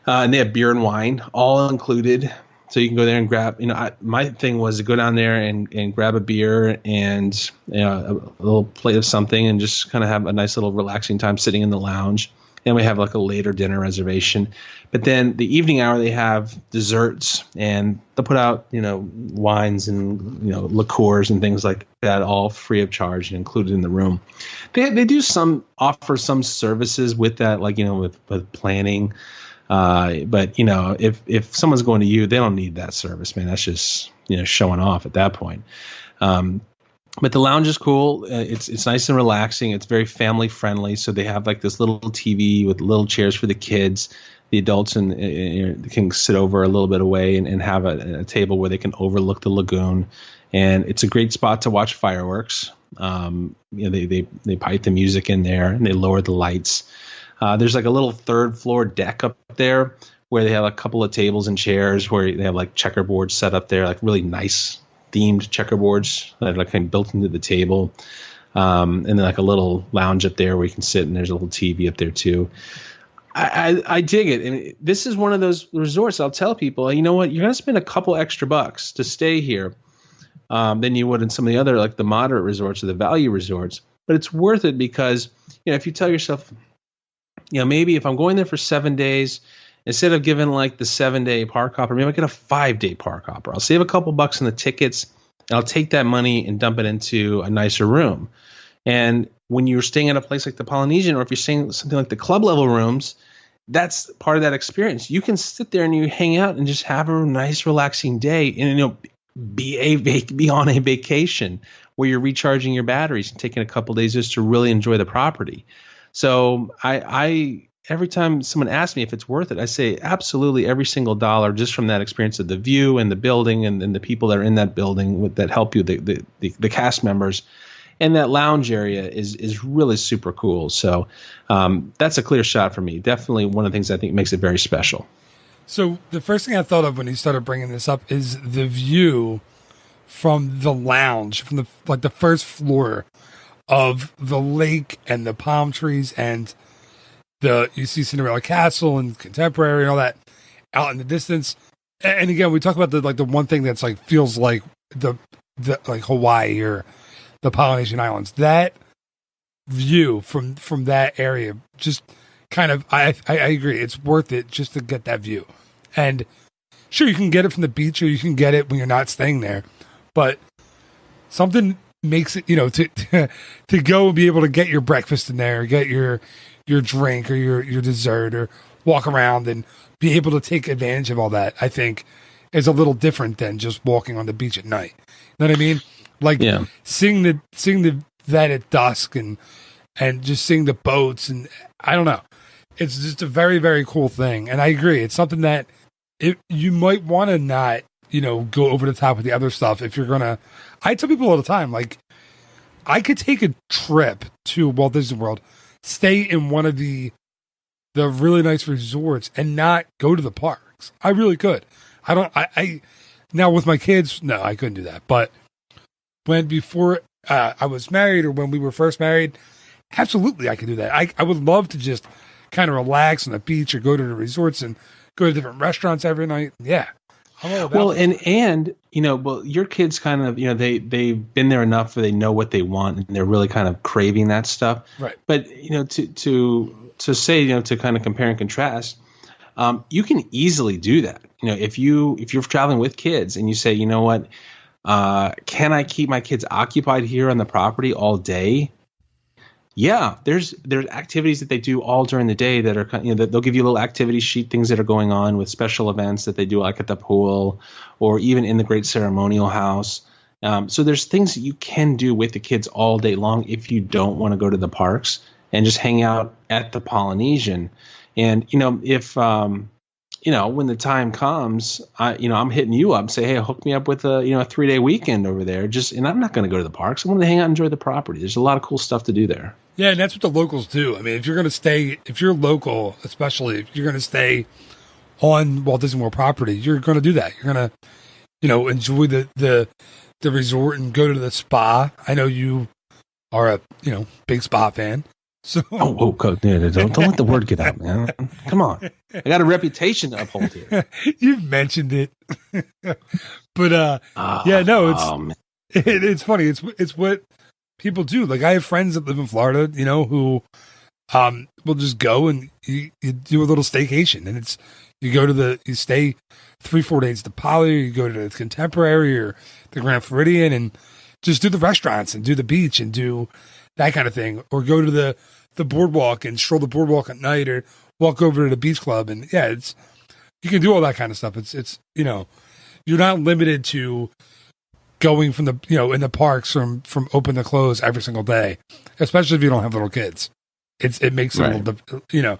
and they have beer and wine all included. So you can go there and grab. My thing was to go down there and grab a beer and a little plate of something, and just kind of have a nice little relaxing time sitting in the lounge. And we have like a later dinner reservation. But then the evening hour, they have desserts, and they'll put out, wines and, liqueurs and things like that, all free of charge and included in the room. They do offer some services with that, like, with planning. But if someone's going to you, they don't need that service, man. That's just, showing off at that point. But the lounge is cool. It's nice and relaxing. It's very family friendly. So they have like this little TV with little chairs for the kids. The adults can sit over a little bit away and have a table where they can overlook the lagoon. And it's a great spot to watch fireworks. They pipe the music in there, and they lower the lights. There's like a little third floor deck up there where they have a couple of tables and chairs where they have like checkerboards set up there, like really nice themed checkerboards that are like kind of built into the table. And then like a little lounge up there where you can sit, and there's a little TV up there too. I dig it. And this is one of those resorts I'll tell people, you know what, you're going to spend a couple extra bucks to stay here than you would in some of the other, like the moderate resorts or the value resorts. But it's worth it because, if you tell yourself, maybe if I'm going there for 7 days, instead of giving like the 7-day park hopper, maybe I get a 5-day park hopper. I'll save a couple bucks on the tickets, and I'll take that money and dump it into a nicer room. And when you're staying at a place like the Polynesian, or if you're staying something like the club level rooms, that's part of that experience. You can sit there and you hang out and just have a nice, relaxing day, and be on a vacation where you're recharging your batteries and taking a couple days just to really enjoy the property. So I every time someone asks me if it's worth it, I say absolutely, every single dollar, just from that experience of the view and the building and the people that are in that building that help you, the cast members. And that lounge area is really super cool. So that's a clear shot for me. Definitely one of the things I think makes it very special. So the first thing I thought of when you started bringing this up is the view from the lounge, from the first floor of the lake and the palm trees, and you see Cinderella Castle and Contemporary and all that out in the distance. And again, we talk about the one thing that's like feels like the like Hawaii or the Polynesian Islands. That view from that area, just kind of, I agree, it's worth it just to get that view. And sure, you can get it from the beach, or you can get it when you're not staying there, but something makes it, to go and be able to get your breakfast in there, get your drink or your dessert, or walk around and be able to take advantage of all that, I think is a little different than just walking on the beach at night. You know what I mean? Like, yeah, seeing that at dusk and just seeing the boats, and I don't know, it's just a very, very cool thing. And I agree, it's something that you might want to not, go over the top with the other stuff. If you're gonna, I tell people all the time, like, I could take a trip to Walt Disney World, stay in one of the really nice resorts, and not go to the parks. I really could. I now with my kids, no, I couldn't do that. But before I was married, or when we were first married, absolutely I could do that. I would love to just kind of relax on the beach, or go to the resorts and go to different restaurants every night. Yeah. I'm all about that. and your kids kind of, they've been there enough where they know what they want, and they're really kind of craving that stuff. Right. But, to say, to kind of compare and contrast, you can easily do that. If you're traveling with kids and you say, you know what, can I keep my kids occupied here on the property all day? Yeah, there's activities that they do all during the day that are, that they'll give you a little activity sheet, things that are going on with special events that they do, like at the pool or even in the Great Ceremonial House. So there's things that you can do with the kids all day long if you don't want to go to the parks. and just hang out at the Polynesian. And, if, when the time comes, I'm hitting you up and say, hey, hook me up with a 3-day weekend over there. And I'm not going to go to the parks. I want to hang out and enjoy the property. There's a lot of cool stuff to do there. Yeah, and that's what the locals do. I mean, if you're local, especially if you're going to stay on Walt Disney World property, you're going to do that. You're going to, enjoy the resort and go to the spa. I know you are a, big spa fan. So don't let the word get out, man. Come on. I got a reputation to uphold here. You've mentioned it. But it's funny. It's what people do. Like, I have friends that live in Florida, who will just go and you do a little staycation, and you stay 3-4 days at the Poly, or you go to the Contemporary or the Grand Floridian and just do the restaurants and do the beach and do that kind of thing, or go to the boardwalk and stroll the boardwalk at night, or walk over to the beach club. And you can do all that kind of stuff. It's you're not limited to going from the, in the parks from open to close every single day, especially if you don't have little kids. It makes it a little,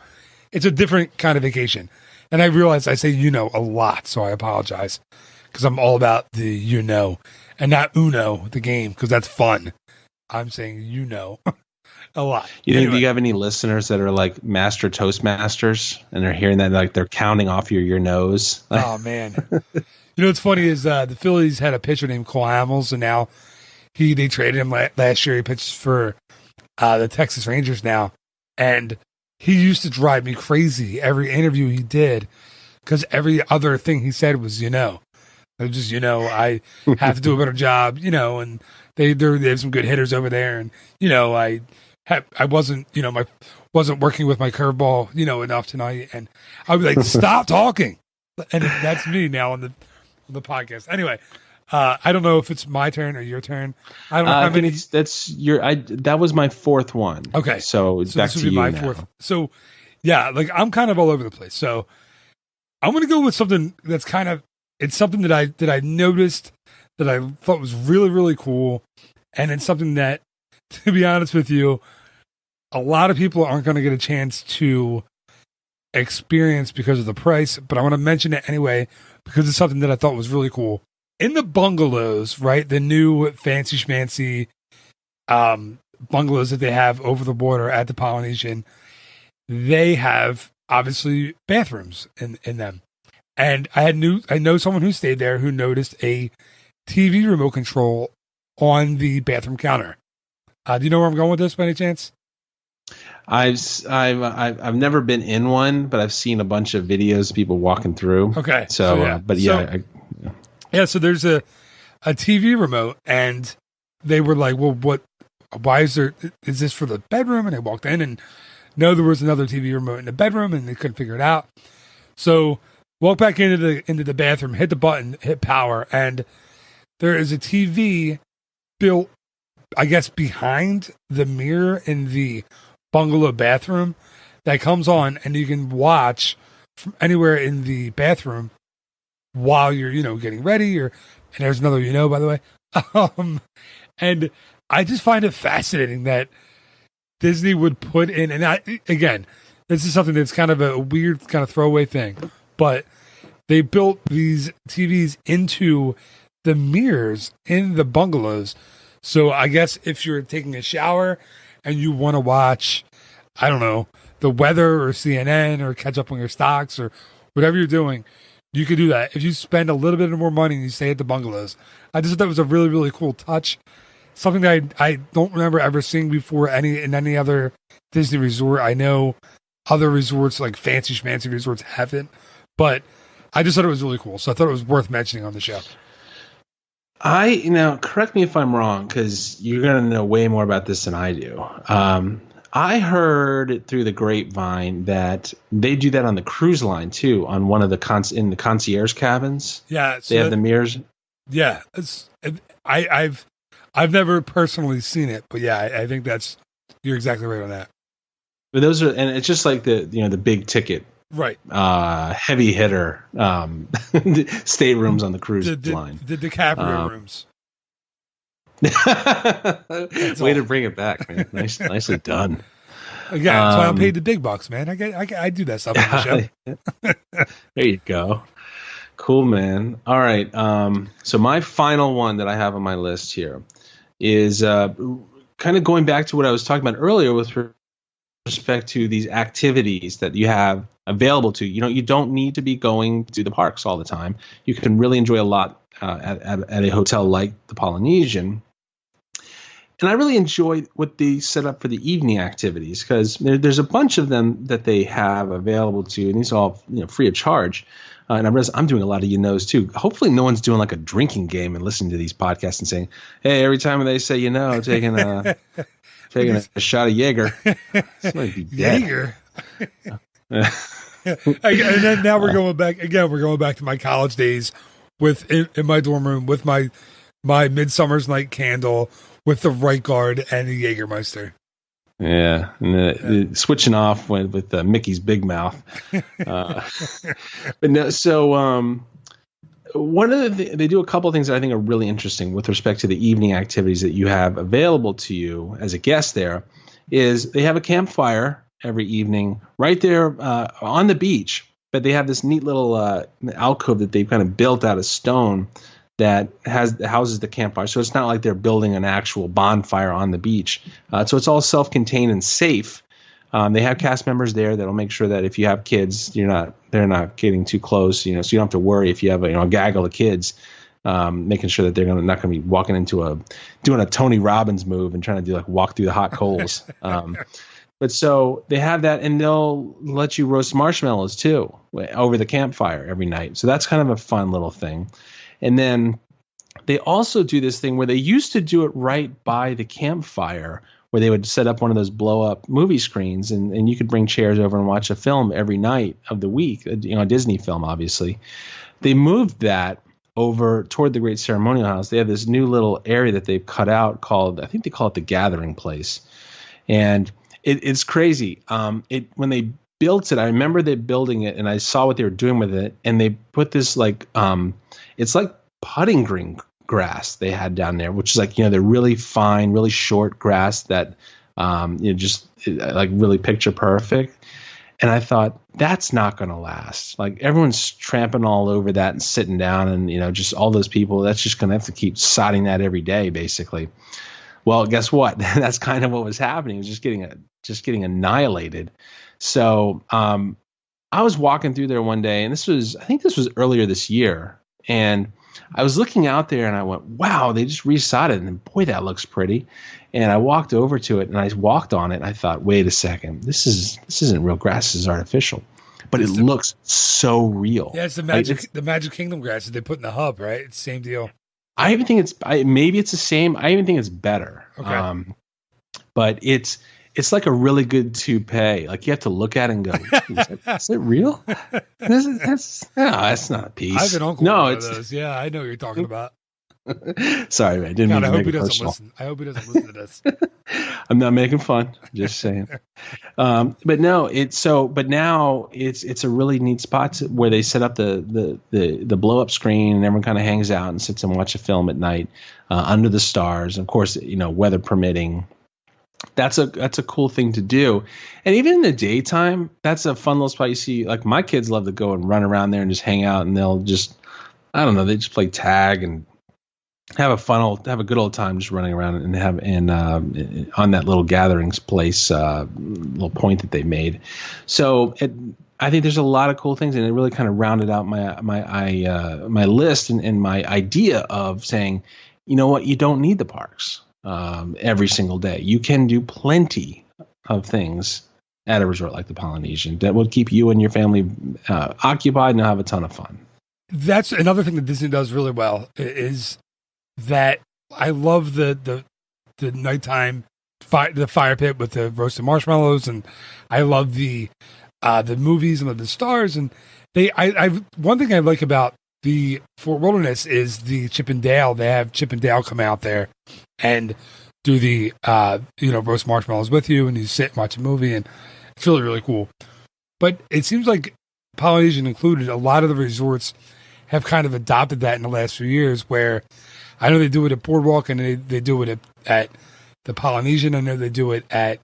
it's a different kind of vacation. And I realize I say, a lot, so I apologize, because I'm all about the, and not Uno, the game, because that's fun. I'm saying, a lot. You think you have any listeners that are like master Toastmasters and they're hearing that, like, they're counting off your nose? Oh, man. What's funny is the Phillies had a pitcher named Cole Hamels, and now they traded him last year. He pitches for the Texas Rangers now. And he used to drive me crazy every interview he did, because every other thing he said was, I have to do a better job, and they have some good hitters over there. And, I wasn't, wasn't working with my curveball, enough tonight. And I was like, stop talking. And that's me now on the podcast. Anyway, I don't know if it's my turn or your turn. I don't know how many. That was my fourth one. Okay. So back this would to be you my now. fourth. So, yeah, like, I'm kind of all over the place. So I'm going to go with something that's it's something that I noticed that I thought was really, really cool. And it's something that, to be honest with you, a lot of people aren't going to get a chance to experience because of the price, but I want to mention it anyway, because it's something that I thought was really cool. In the bungalows, right, the new fancy schmancy bungalows that they have over the water at the Polynesian, they have obviously bathrooms in them. And I know someone who stayed there who noticed a TV remote control on the bathroom counter. Do you know where I'm going with this by any chance? I've never been in one, but I've seen a bunch of videos of people walking through. Okay. So so there's a TV remote, and they were like, well, why is this for the bedroom? And they walked in, and no, there was another TV remote in the bedroom, and they couldn't figure it out. So walk back into the bathroom, hit the button, hit power, and there is a TV built, I guess, behind the mirror in the bungalow bathroom that comes on, and you can watch from anywhere in the bathroom while you're, getting ready. And there's another, by the way. And I just find it fascinating that Disney would put in, and again, this is something that's kind of a weird kind of throwaway thing, but they built these TVs into the mirrors in the bungalows. So I guess if you're taking a shower and you want to watch, I don't know, the weather or CNN or catch up on your stocks or whatever you're doing, you could do that. If you spend a little bit more money and you stay at the bungalows. I just thought that was a really, really cool touch. Something that I don't remember ever seeing before in any other Disney resort. I know other resorts, like fancy schmancy resorts, haven't, but I just thought it was really cool. So I thought it was worth mentioning on the show. Correct me if I'm wrong, because you're going to know way more about this than I do. I heard through the grapevine that they do that on the cruise line too, on one of the in the concierge cabins. Yeah, so they have the mirrors. Yeah, I've never personally seen it, but yeah, I think you're exactly right on that. But those are, and it's just like the big ticket, right? Heavy hitter staterooms on the cruise line. The DiCaprio rooms. Way to bring it back, man. Nicely done. Again, that's why I'm paid the big bucks, man. I do that stuff on the show. There you go. Cool, man. All right. So my final one that I have on my list here is kind of going back to what I was talking about earlier with respect to these activities that you have available to you. You don't need to be going to the parks all the time. You can really enjoy a lot at a hotel like the Polynesian. And I really enjoy what they set up for the evening activities, because there's a bunch of them that they have available to you, and these are all free of charge. And I realize I'm doing a lot of too. Hopefully no one's doing like a drinking game and listening to these podcasts and saying, hey, every time they say taking a shot of Jaeger. Jaeger? And then now we're going back again. We're going back to my college days in my dorm room with my Midsummer's Night Candle with the Right Guard and the Jägermeister. Yeah, and the switching off with Mickey's Big Mouth. But no, so one of they do a couple of things that I think are really interesting with respect to the evening activities that you have available to you as a guest. There is they have a campfire every evening right there on the beach, but they have this neat little alcove that they've kind of built out of stone that houses the campfire. So it's not like they're building an actual bonfire on the beach. So it's all self-contained and safe. They have cast members there that'll make sure that if you have kids, they're not getting too close. So you don't have to worry if you have a gaggle of kids, making sure that they're not going to be walking into doing a Tony Robbins move and trying to do like walk through the hot coals. But so they have that, and they'll let you roast marshmallows too over the campfire every night. So that's kind of a fun little thing. And then they also do this thing where they used to do it right by the campfire, where they would set up one of those blow-up movie screens, and you could bring chairs over and watch a film every night of the week, a Disney film, obviously. They moved that over toward the Great Ceremonial House. They have this new little area that they've cut out called, I think they call it the Gathering Place. And it's crazy. When they built it, I remember they building it, and I saw what they were doing with it, and they put this it's like putting green grass they had down there, which is like, the really fine, really short grass that, just like really picture perfect. And I thought, that's not going to last. Like everyone's tramping all over that and sitting down, and, just all those people, that's just going to have to keep sodding that every day, basically. Well, guess what? That's kind of what was happening. It was just getting annihilated. So, I was walking through there one day, and I think this was earlier this year. And I was looking out there, and I went, wow, they just resodded, and boy, that looks pretty. And I walked over to it, and I walked on it, and I thought, wait a second, this isn't real grass, this is artificial. But it looks so real. Yeah, it's the Magic Kingdom grass that they put in the hub, right? It's the same deal. I even think maybe it's the same. I even think it's better. Okay. But it's like a really good toupee. Like you have to look at it and go, is it real? That's not a piece. I have an uncle one of those. Yeah, I know what you're talking about. Sorry, man. I didn't mean to make it personal. I hope he doesn't listen to this. I'm not making fun. Just saying. But no, but now it's a really neat spot where they set up the blow up screen, and everyone kind of hangs out and sits and watch a film at night under the stars. Of course, weather permitting. That's a cool thing to do. And even in the daytime, that's a fun little spot. You see, like my kids love to go and run around there and just hang out, and they'll just, I don't know, they just play tag and have a good old time just running around on that little gatherings place, little point that they made. So I think there's a lot of cool things, and it really kind of rounded out my list and my idea of saying, you know what, you don't need the parks every single day. You can do plenty of things at a resort like the Polynesian that will keep you and your family occupied and have a ton of fun. That's another thing that Disney does really well, is that I love the nighttime the fire pit with the roasted marshmallows, and I love the movies and the stars. And one thing I like about the Fort Wilderness is the Chip and Dale. They have Chip and Dale come out there and do the roast marshmallows with you, and you sit and watch a movie, and it's really, really cool. But it seems like Polynesian included, a lot of the resorts have kind of adopted that in the last few years, where I know they do it at Boardwalk, and they do it at the Polynesian. I know they do it at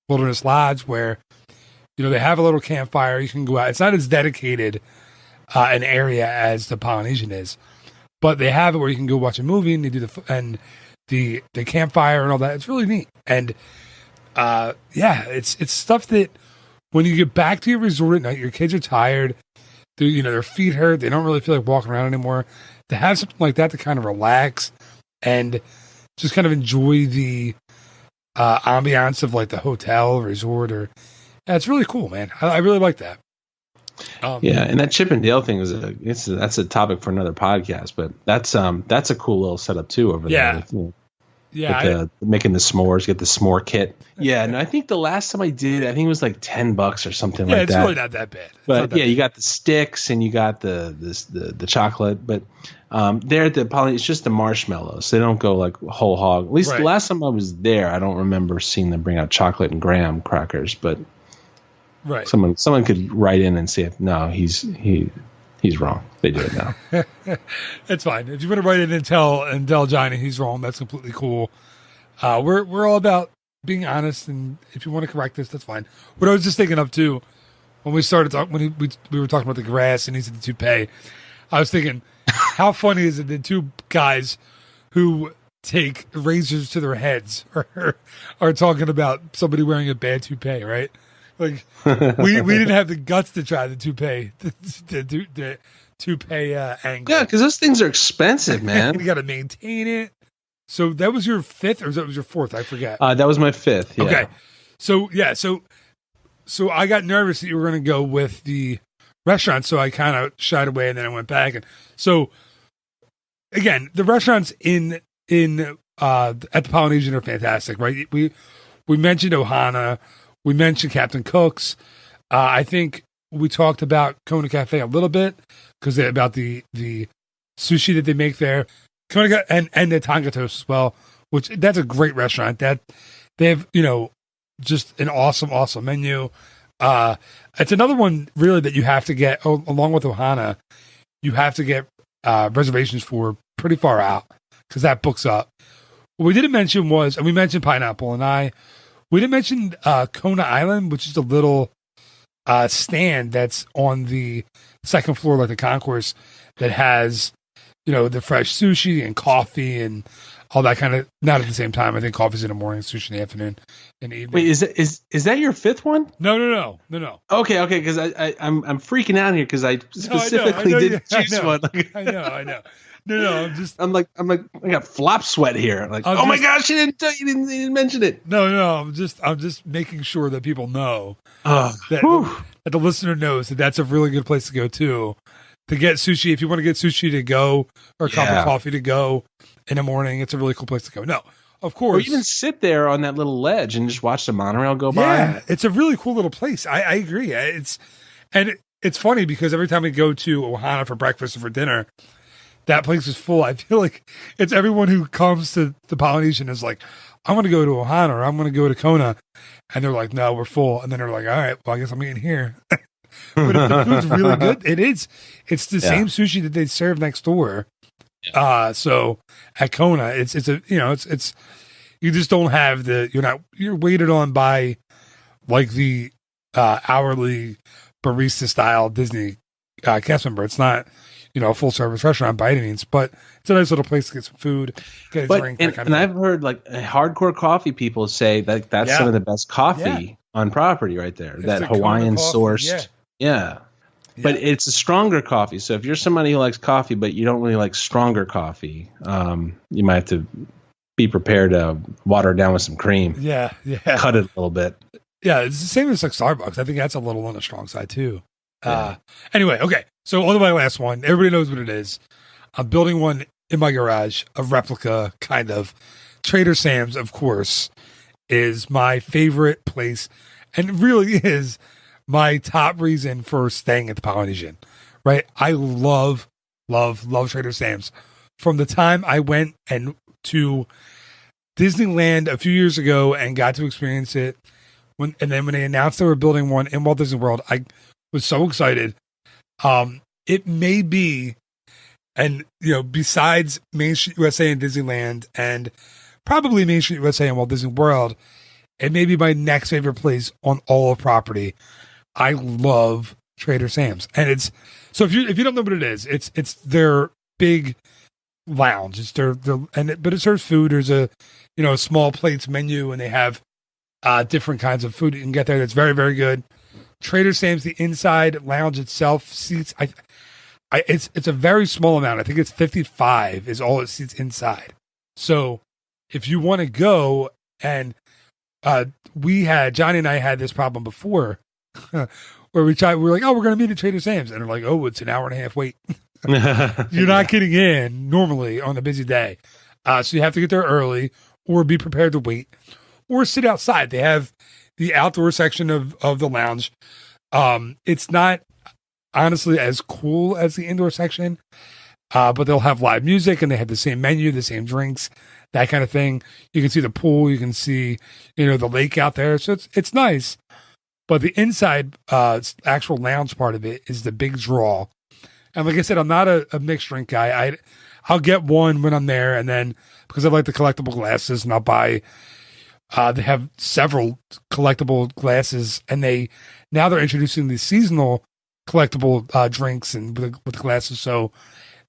Wilderness Lodge where, they have a little campfire. You can go out. It's not as dedicated an area as the Polynesian is, but they have it where you can go watch a movie and they do the campfire and all that. It's really neat. And it's stuff that when you get back to your resort at night, your kids are tired. Their feet hurt. They don't really feel like walking around anymore. To have something like that to kind of relax and just kind of enjoy the ambiance of like the hotel resort it's really cool, man. I really like that. And that Chip and Dale thing that's a topic for another podcast, but that's a cool little setup too over there. Making the s'mores, get the s'more kit. Yeah, and I think the last time I did, I think it was like $10 or something like that. Yeah, it's really not that bad. But you got the sticks and you got the chocolate, but there at the Poly, it's just the marshmallows. They don't go like whole hog. At least the last time I was there, I don't remember seeing them bring out chocolate and graham crackers. But someone could write in and say, no, he's wrong. They do it now. It's fine. If you want to write it and tell Johnny he's wrong, that's completely cool. We're all about being honest, and if you want to correct us, that's fine. What I was just thinking of too, when we started talking, we were talking about the grass and he said the toupee, I was thinking, how funny is it that two guys who take razors to their heads are talking about somebody wearing a bad toupee, right? Like we didn't have the guts to try the toupee, the toupee angle. Yeah, because those things are expensive, man. You got to maintain it. So that was your fifth, or that was your fourth? I forget. That was my fifth. Yeah. Okay. So I got nervous that you were going to go with the restaurant, so I kind of shied away, and then I went back. And so again, the restaurants in at the Polynesian are fantastic, right? We mentioned Ohana. We mentioned Captain Cook's. I think we talked about Kona Cafe a little bit because about the sushi that they make there. Kona and the Tonga Toast as well, which that's a great restaurant. That they have, just an awesome menu. It's another one really that you have to get along with Ohana. You have to get reservations for pretty far out because that books up. What we didn't mention was, and we mentioned Pineapple we didn't mention Kona Island, which is a little stand that's on the second floor, like the concourse, that has, the fresh sushi and coffee and all that kind of, not at the same time. I think coffee's in the morning, sushi in the afternoon and evening. Wait, is that your fifth one? No. Okay, because I'm freaking out here because I specifically didn't choose one. I know. No, I'm like I got flop sweat here. Like, my gosh, you didn't mention it. No, I'm just making sure that people know that the listener knows that that's a really good place to go to get sushi. If you want to get sushi to go or cup of coffee to go in the morning, it's a really cool place to go. No, of course. Or even sit there on that little ledge and just watch the monorail go by. Yeah, it's a really cool little place. I agree. It's funny because every time we go to Ohana for breakfast or for dinner, that place is full. I feel like it's everyone who comes to the Polynesian is like, I'm going to go to Ohana or I'm going to go to Kona. And they're like, no, we're full. And then they're like, all right, well, I guess I'm eating here. But if the food's really good, it is. It's the same sushi that they serve next door. Yeah. So at Kona, it's you just don't have you're waited on by like the hourly barista style Disney cast member. It's not, a full service restaurant by any means, but it's a nice little place to get some food, get a drink. And I've heard like hardcore coffee people say that that's some of the best coffee on property right there. It's that Hawaiian sourced. Yeah. But it's a stronger coffee. So if you're somebody who likes coffee, but you don't really like stronger coffee, you might have to be prepared to water it down with some cream. Yeah. Cut it a little bit. Yeah, it's the same as like Starbucks. I think that's a little on the strong side too. Anyway, okay. So on to my last one. Everybody knows what it is. I'm building one in my garage, a replica kind of. Trader Sam's, of course, is my favorite place and really is my top reason for staying at the Polynesian, right? I love Trader Sam's. From the time I went to Disneyland a few years ago and got to experience it, when they announced they were building one in Walt Disney World, I was so excited. It may be, and besides Main Street USA and Disneyland, and probably Main Street USA and Walt Disney World, it may be my next favorite place on all of property. I love Trader Sam's, and it's so if you don't know what it is, it's their big lounge. It's but it serves food. There's a small plates menu, and they have different kinds of food you can get there. That's very, very good. Trader Sam's, the inside lounge itself seats. It's a very small amount. I think it's 55 is all it seats inside. So if you want to go, and Johnny and I had this problem before where we're like, oh, we're going to meet at Trader Sam's. And they're like, oh, it's an hour and a half wait. You're not getting in normally on a busy day. So you have to get there early or be prepared to wait or sit outside. They have the outdoor section of the lounge. It's not honestly as cool as the indoor section, but they'll have live music and they have the same menu, the same drinks, that kind of thing. You can see the pool. You can see, the lake out there. So it's nice. But the inside actual lounge part of it is the big draw. And like I said, I'm not a mixed drink guy. I'll get one when I'm there, and then because I like the collectible glasses, and I'll buy. They have several collectible glasses, and they're introducing the seasonal collectible drinks and with glasses. So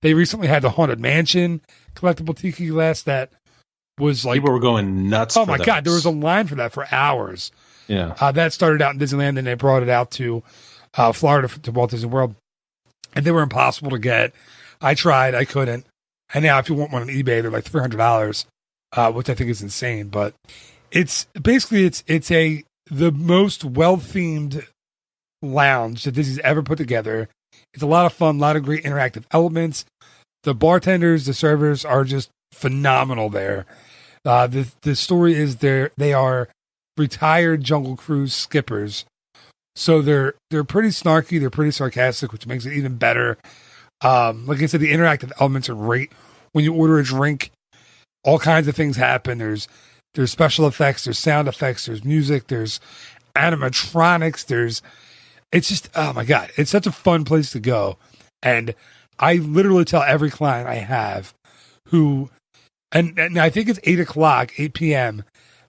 they recently had the Haunted Mansion collectible tiki glass that was like people were going nuts. Oh my God, there was a line for that for hours. Yeah, that started out in Disneyland, and they brought it out to Florida to Walt Disney World, and they were impossible to get. I tried, I couldn't, and now if you want one on eBay, they're like $300, which I think is insane. But it's basically the most well themed lounge that Disney's ever put together. It's a lot of fun, a lot of great interactive elements. The bartenders, the servers are just phenomenal there. The story is they are retired Jungle Cruise skippers, so they're pretty snarky, they're pretty sarcastic, which makes it even better. Like I said, the interactive elements are great. When you order a drink, all kinds of things happen. There's special effects, there's sound effects, there's music, there's animatronics, it's just, oh my God, it's such a fun place to go. And I literally tell every client I have and I think it's 8 p.m.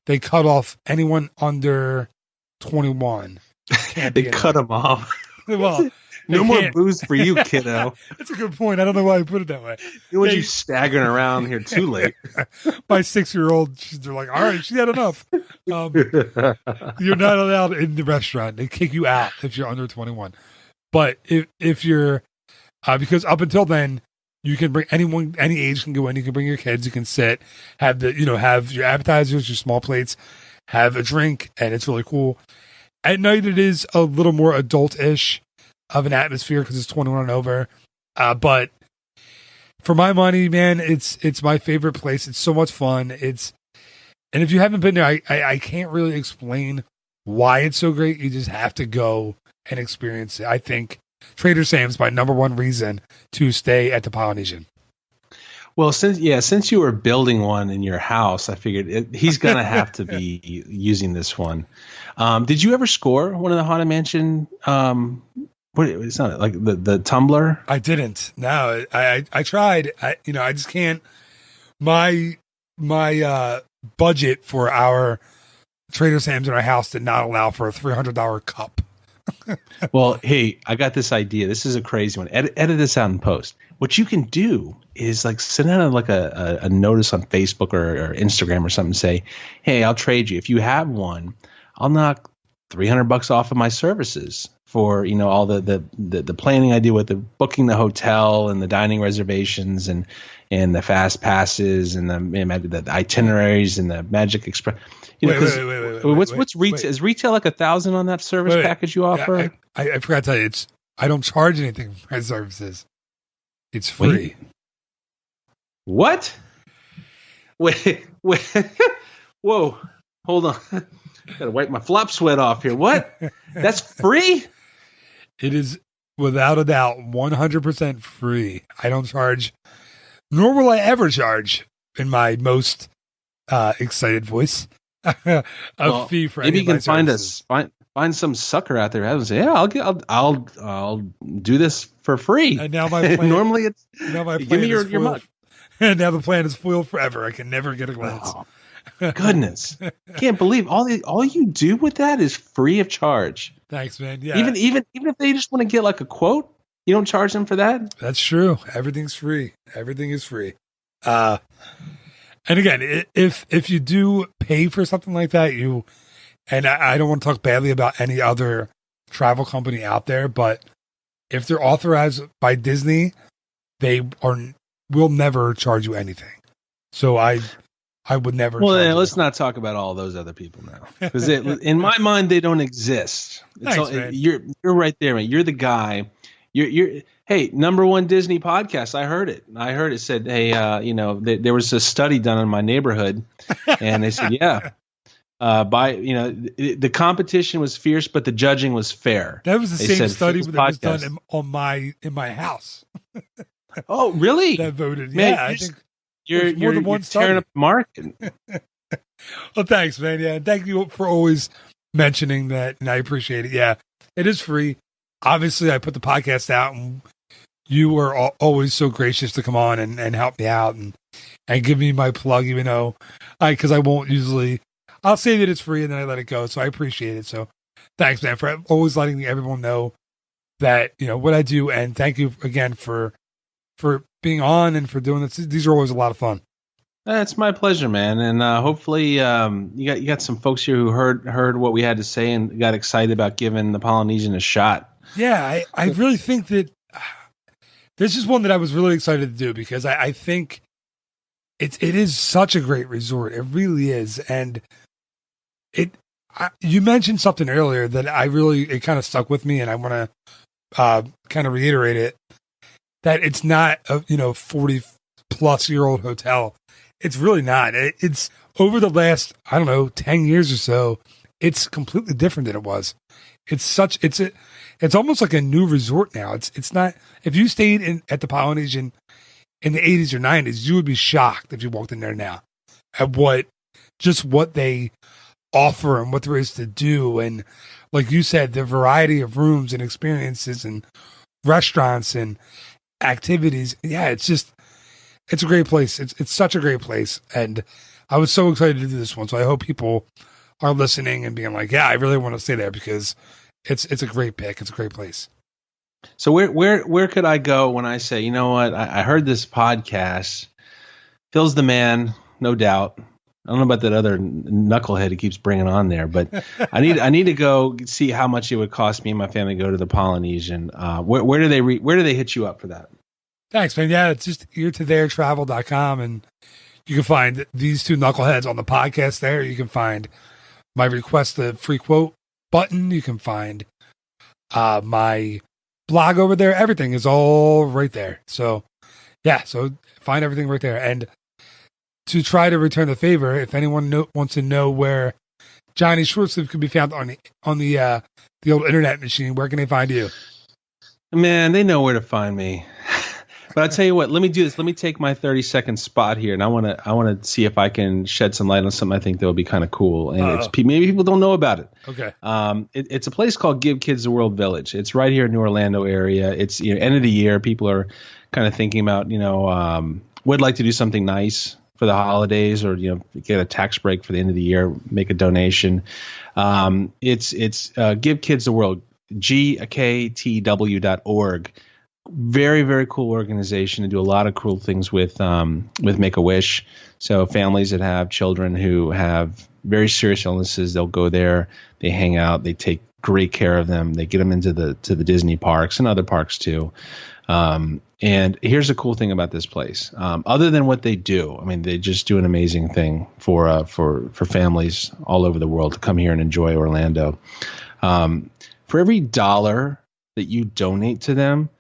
They cut off anyone under 21. They cut them off. Well, no more booze for you, kiddo. That's a good point. I don't know why I put it that way. You want you staggering around here too late. My 6-year-old, they're like, all right, she had enough. You're not allowed in the restaurant. They kick you out if you're under 21. But if you're, because up until then, you can bring anyone, any age can go in. You can bring your kids. You can sit, have have your appetizers, your small plates, have a drink, and it's really cool. At night, it is a little more adult-ish of an atmosphere because it's 21 and over. But for my money, man, it's my favorite place. It's so much fun. And if you haven't been there, I can't really explain why it's so great. You just have to go and experience it. I think Trader Sam's my number one reason to stay at the Polynesian. Well, since you were building one in your house, I figured he's going to have to be using this one. Did you ever score one of the Haunted Mansion? It's not like the tumbler. I didn't. No, I tried. I just can't. My budget for our Trader Sam's in our house did not allow for a $300 cup. Well, hey, I got this idea. This is a crazy one. Edit this out in post. What you can do is like send out like a notice on Facebook or Instagram or something and say, hey, I'll trade you. If you have one, I'll knock $300 off of my services for, all the planning I do with the booking the hotel and the dining reservations and the fast passes and the itineraries and the Magic Express. Wait. What's retail? Is retail like $1,000 on that service package you offer? I forgot to tell you, I don't charge anything for my services. It's free. Wait. What? Wait. Whoa. Hold on. Gotta wipe my flop sweat off here. What? That's free? It is without a doubt 100% free. I don't charge, nor will I ever charge in my most excited voice. Fee for maybe any you of can my find some sucker out there and say, yeah, I'll do this for free. And now my plan, normally it's now my plan give me is your mug. And now the plan is foiled forever. I can never get a glass. Oh, Goodness, can't believe all you do with that is free of charge. Thanks, man. Yeah. Even if they just want to get like a quote, you don't charge them for that. That's true. Everything's free. Everything is free. And again, if you do pay for something like that, and I don't want to talk badly about any other travel company out there, but if they're authorized by Disney, will never charge you anything. So I would never. Well, let's not talk about all those other people now, because in my mind they don't exist. Thanks, man. You're right there, man. You're the guy. You're hey, #1 Disney podcast. I heard it. It said, hey, there was a study done in my neighborhood, and they said, yeah. The competition was fierce, but the judging was fair. That was the same study that was done in my house. Oh, really? That voted. Man, yeah, I think you're tearing up the market. Well, thanks, man. Yeah, thank you for always mentioning that, and I appreciate it. Yeah, it is free. Obviously, I put the podcast out, and you were always so gracious to come on and help me out and give me my plug, even though because I won't usually. I'll say that it's free and then I let it go. So I appreciate it. So thanks, man, for always letting everyone know that, what I do. And thank you again for being on and for doing this. These are always a lot of fun. It's my pleasure, man. And hopefully you got some folks here who heard what we had to say and got excited about giving the Polynesian a shot. Yeah, I really think that this is one that I was really excited to do because I think it is such a great resort. It really is. And you mentioned something earlier that it kind of stuck with me, and I want to kind of reiterate it, that it's not a 40-plus-year-old hotel. It's really not. It's over the last 10 years or so. It's completely different than it was. It's almost like a new resort now. It's not. If you stayed at the Polynesian in the 80s or 90s, you would be shocked if you walked in there now at what they offer and what there is to do. And like you said, the variety of rooms and experiences and restaurants and activities. Yeah, it's a great place. It's such a great place. And I was so excited to do this one. So I hope people are listening and being like, yeah, I really want to stay there because it's a great pick. It's a great place. So where could I go when I say, you know what, I heard this podcast, Phil's the man, no doubt. I don't know about that other knucklehead he keeps bringing on there, but I need to go see how much it would cost me and my family to go to the Polynesian. Where do they hit you up for that? Thanks, man. Yeah, it's just eartotheretravel.com, and you can find these two knuckleheads on the podcast there. You can find my request a free quote button. You can find my blog over there. Everything is all right there. So yeah, so find everything right there. And to try to return the favor, if anyone wants to know where Johnny Shortsleeve could be found on the old internet machine, where can they find you? Man, they know where to find me. But I'll tell you what, let me do this. Let me take my 30-second spot here, and I want to see if I can shed some light on something I think that would be kind of cool. And maybe people don't know about it. Okay. It's a place called Give Kids the World Village. It's right here in New Orlando area. It's end of the year. People are kind of thinking about would like to do something nice for the holidays, or get a tax break for the end of the year, make a donation. It's Give Kids the World, GKTW.org. Very, very cool organization. They do a lot of cool things with Make-A-Wish. So families that have children who have very serious illnesses, they'll go there, they hang out, they take great care of them, they get them into the Disney parks and other parks too. And here's the cool thing about this place. Other than what they do, I mean, they just do an amazing thing for families all over the world to come here and enjoy Orlando. For every $1 that you donate to them,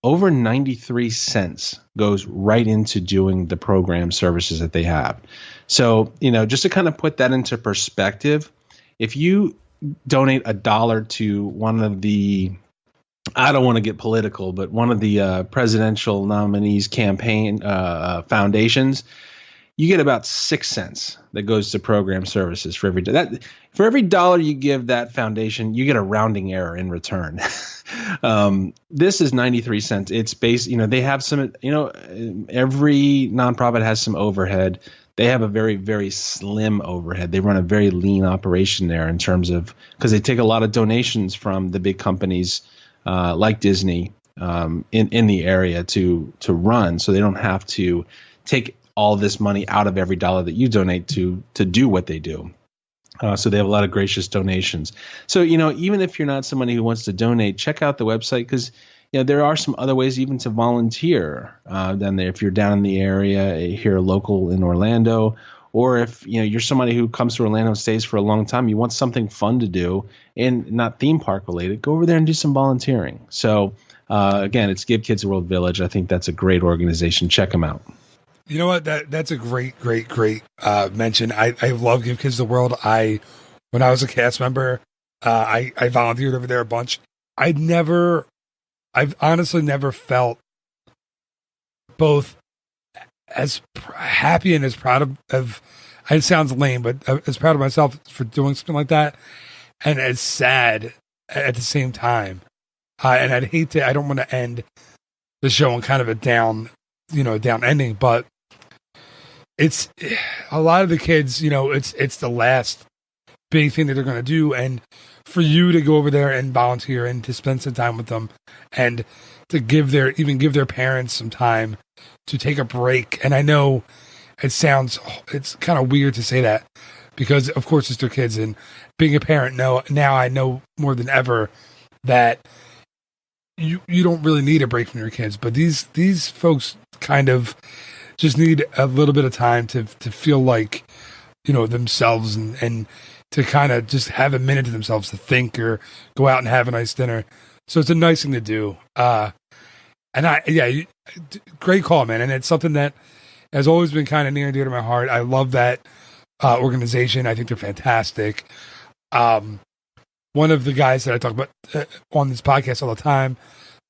over 93 cents goes right into doing the program services that they have. So, just to kind of put that into perspective, if you donate $1 to one of the, I don't want to get political, but one of the presidential nominees campaign foundations, you get about 6 cents that goes to program services for every $1 you give that foundation. You get a rounding error in return. This is 93 cents. It's they have some, every nonprofit has some overhead. They have a very, very slim overhead. They run a very lean operation there in terms of, because they take a lot of donations from the big companies like Disney in the area to run. So they don't have to take all this money out of every dollar that you donate to do what they do. So they have a lot of gracious donations. So, even if you're not somebody who wants to donate, check out the website, because there are some other ways even to volunteer down there. If you're down in the area here, local in Orlando, or if you're somebody who comes to Orlando and stays for a long time, you want something fun to do and not theme park related, go over there and do some volunteering. So again, it's Give Kids the World Village. I think that's a great organization. Check them out. You know what? That's a great mention. I love Give Kids the World. When I was a cast member, I volunteered over there a bunch. I've honestly never felt both as happy and as proud of it sounds lame, but as proud of myself for doing something like that, and as sad at the same time. And I don't want to end the show on kind of a down ending, but it's a lot of the kids, it's the last big thing that they're going to do. And for you to go over there and volunteer and to spend some time with them and to give their parents some time to take a break. And I know it's kind of weird to say that, because of course it's their kids, and being a parent, now I know more than ever that you don't really need a break from your kids, but these folks kind of just need a little bit of time to feel like, themselves and to kind of just have a minute to themselves to think or go out and have a nice dinner. So it's a nice thing to do. Great call, man. And it's something that has always been kind of near and dear to my heart. I love that organization. I think they're fantastic. One of the guys that I talk about on this podcast all the time,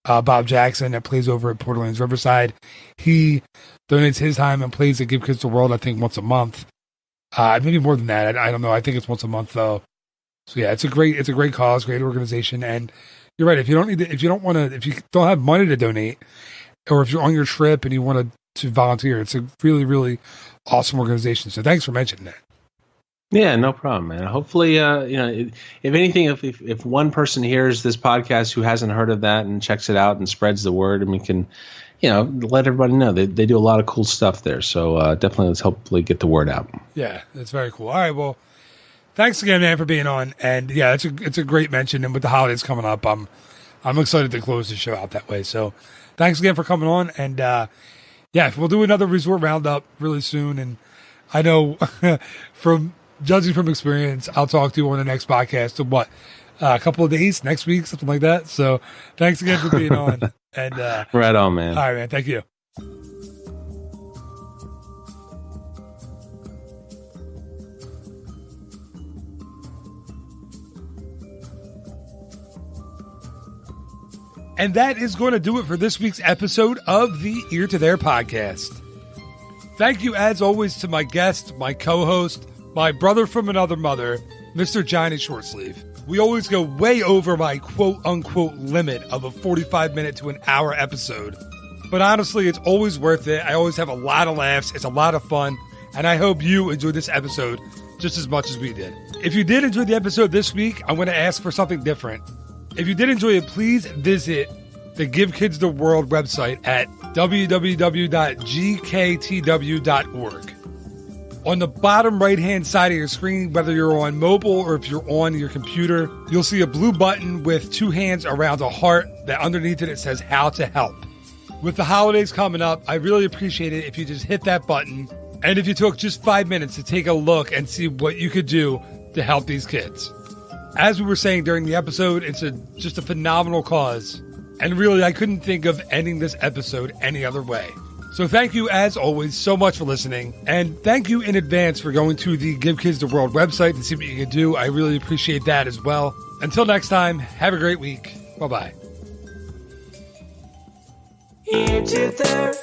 Bob Jackson, that plays over at Port Orleans Riverside, he donates his time and plays at Give Kids the World, I think, once a month. Maybe more than that. I don't know. I think it's once a month though. So yeah, it's a great cause, great organization. And you're right. If you don't have money to donate, or if you're on your trip and you want to volunteer, it's a really, really awesome organization. So thanks for mentioning that. Yeah, no problem, man. Hopefully, if anything, if one person hears this podcast who hasn't heard of that and checks it out and spreads the word, and we can, let everybody know they do a lot of cool stuff there. So definitely, let's hopefully get the word out. Yeah, that's very cool. All right, well, thanks again, man, for being on. And yeah, it's a great mention. And with the holidays coming up, I'm excited to close the show out that way. So thanks again for coming on. And yeah, we'll do another resort roundup really soon. And I know from judging from experience, I'll talk to you on the next podcast in a couple of days, next week, something like that. So thanks again for being on. And right on, man. All right, man. Thank you. And that is going to do it for this week's episode of the Ear to There podcast. Thank you, as always, to my guest, my co-host, my brother from another mother, Mr. Johnny Shortsleeve. We always go way over my quote-unquote limit of a 45-minute to an hour episode. But honestly, it's always worth it. I always have a lot of laughs. It's a lot of fun. And I hope you enjoyed this episode just as much as we did. If you did enjoy the episode this week, I'm going to ask for something different. If you did enjoy it, please visit the Give Kids the World website at www.gktw.org. On the bottom right-hand side of your screen, whether you're on mobile or if you're on your computer, you'll see a blue button with two hands around a heart that underneath it says How to Help. With the holidays coming up, I really appreciate it if you just hit that button and if you took just 5 minutes to take a look and see what you could do to help these kids. As we were saying during the episode, it's just a phenomenal cause. And really, I couldn't think of ending this episode any other way. So thank you, as always, so much for listening. And thank you in advance for going to the Give Kids the World website to see what you can do. I really appreciate that as well. Until next time, have a great week. Bye-bye. Ear to there.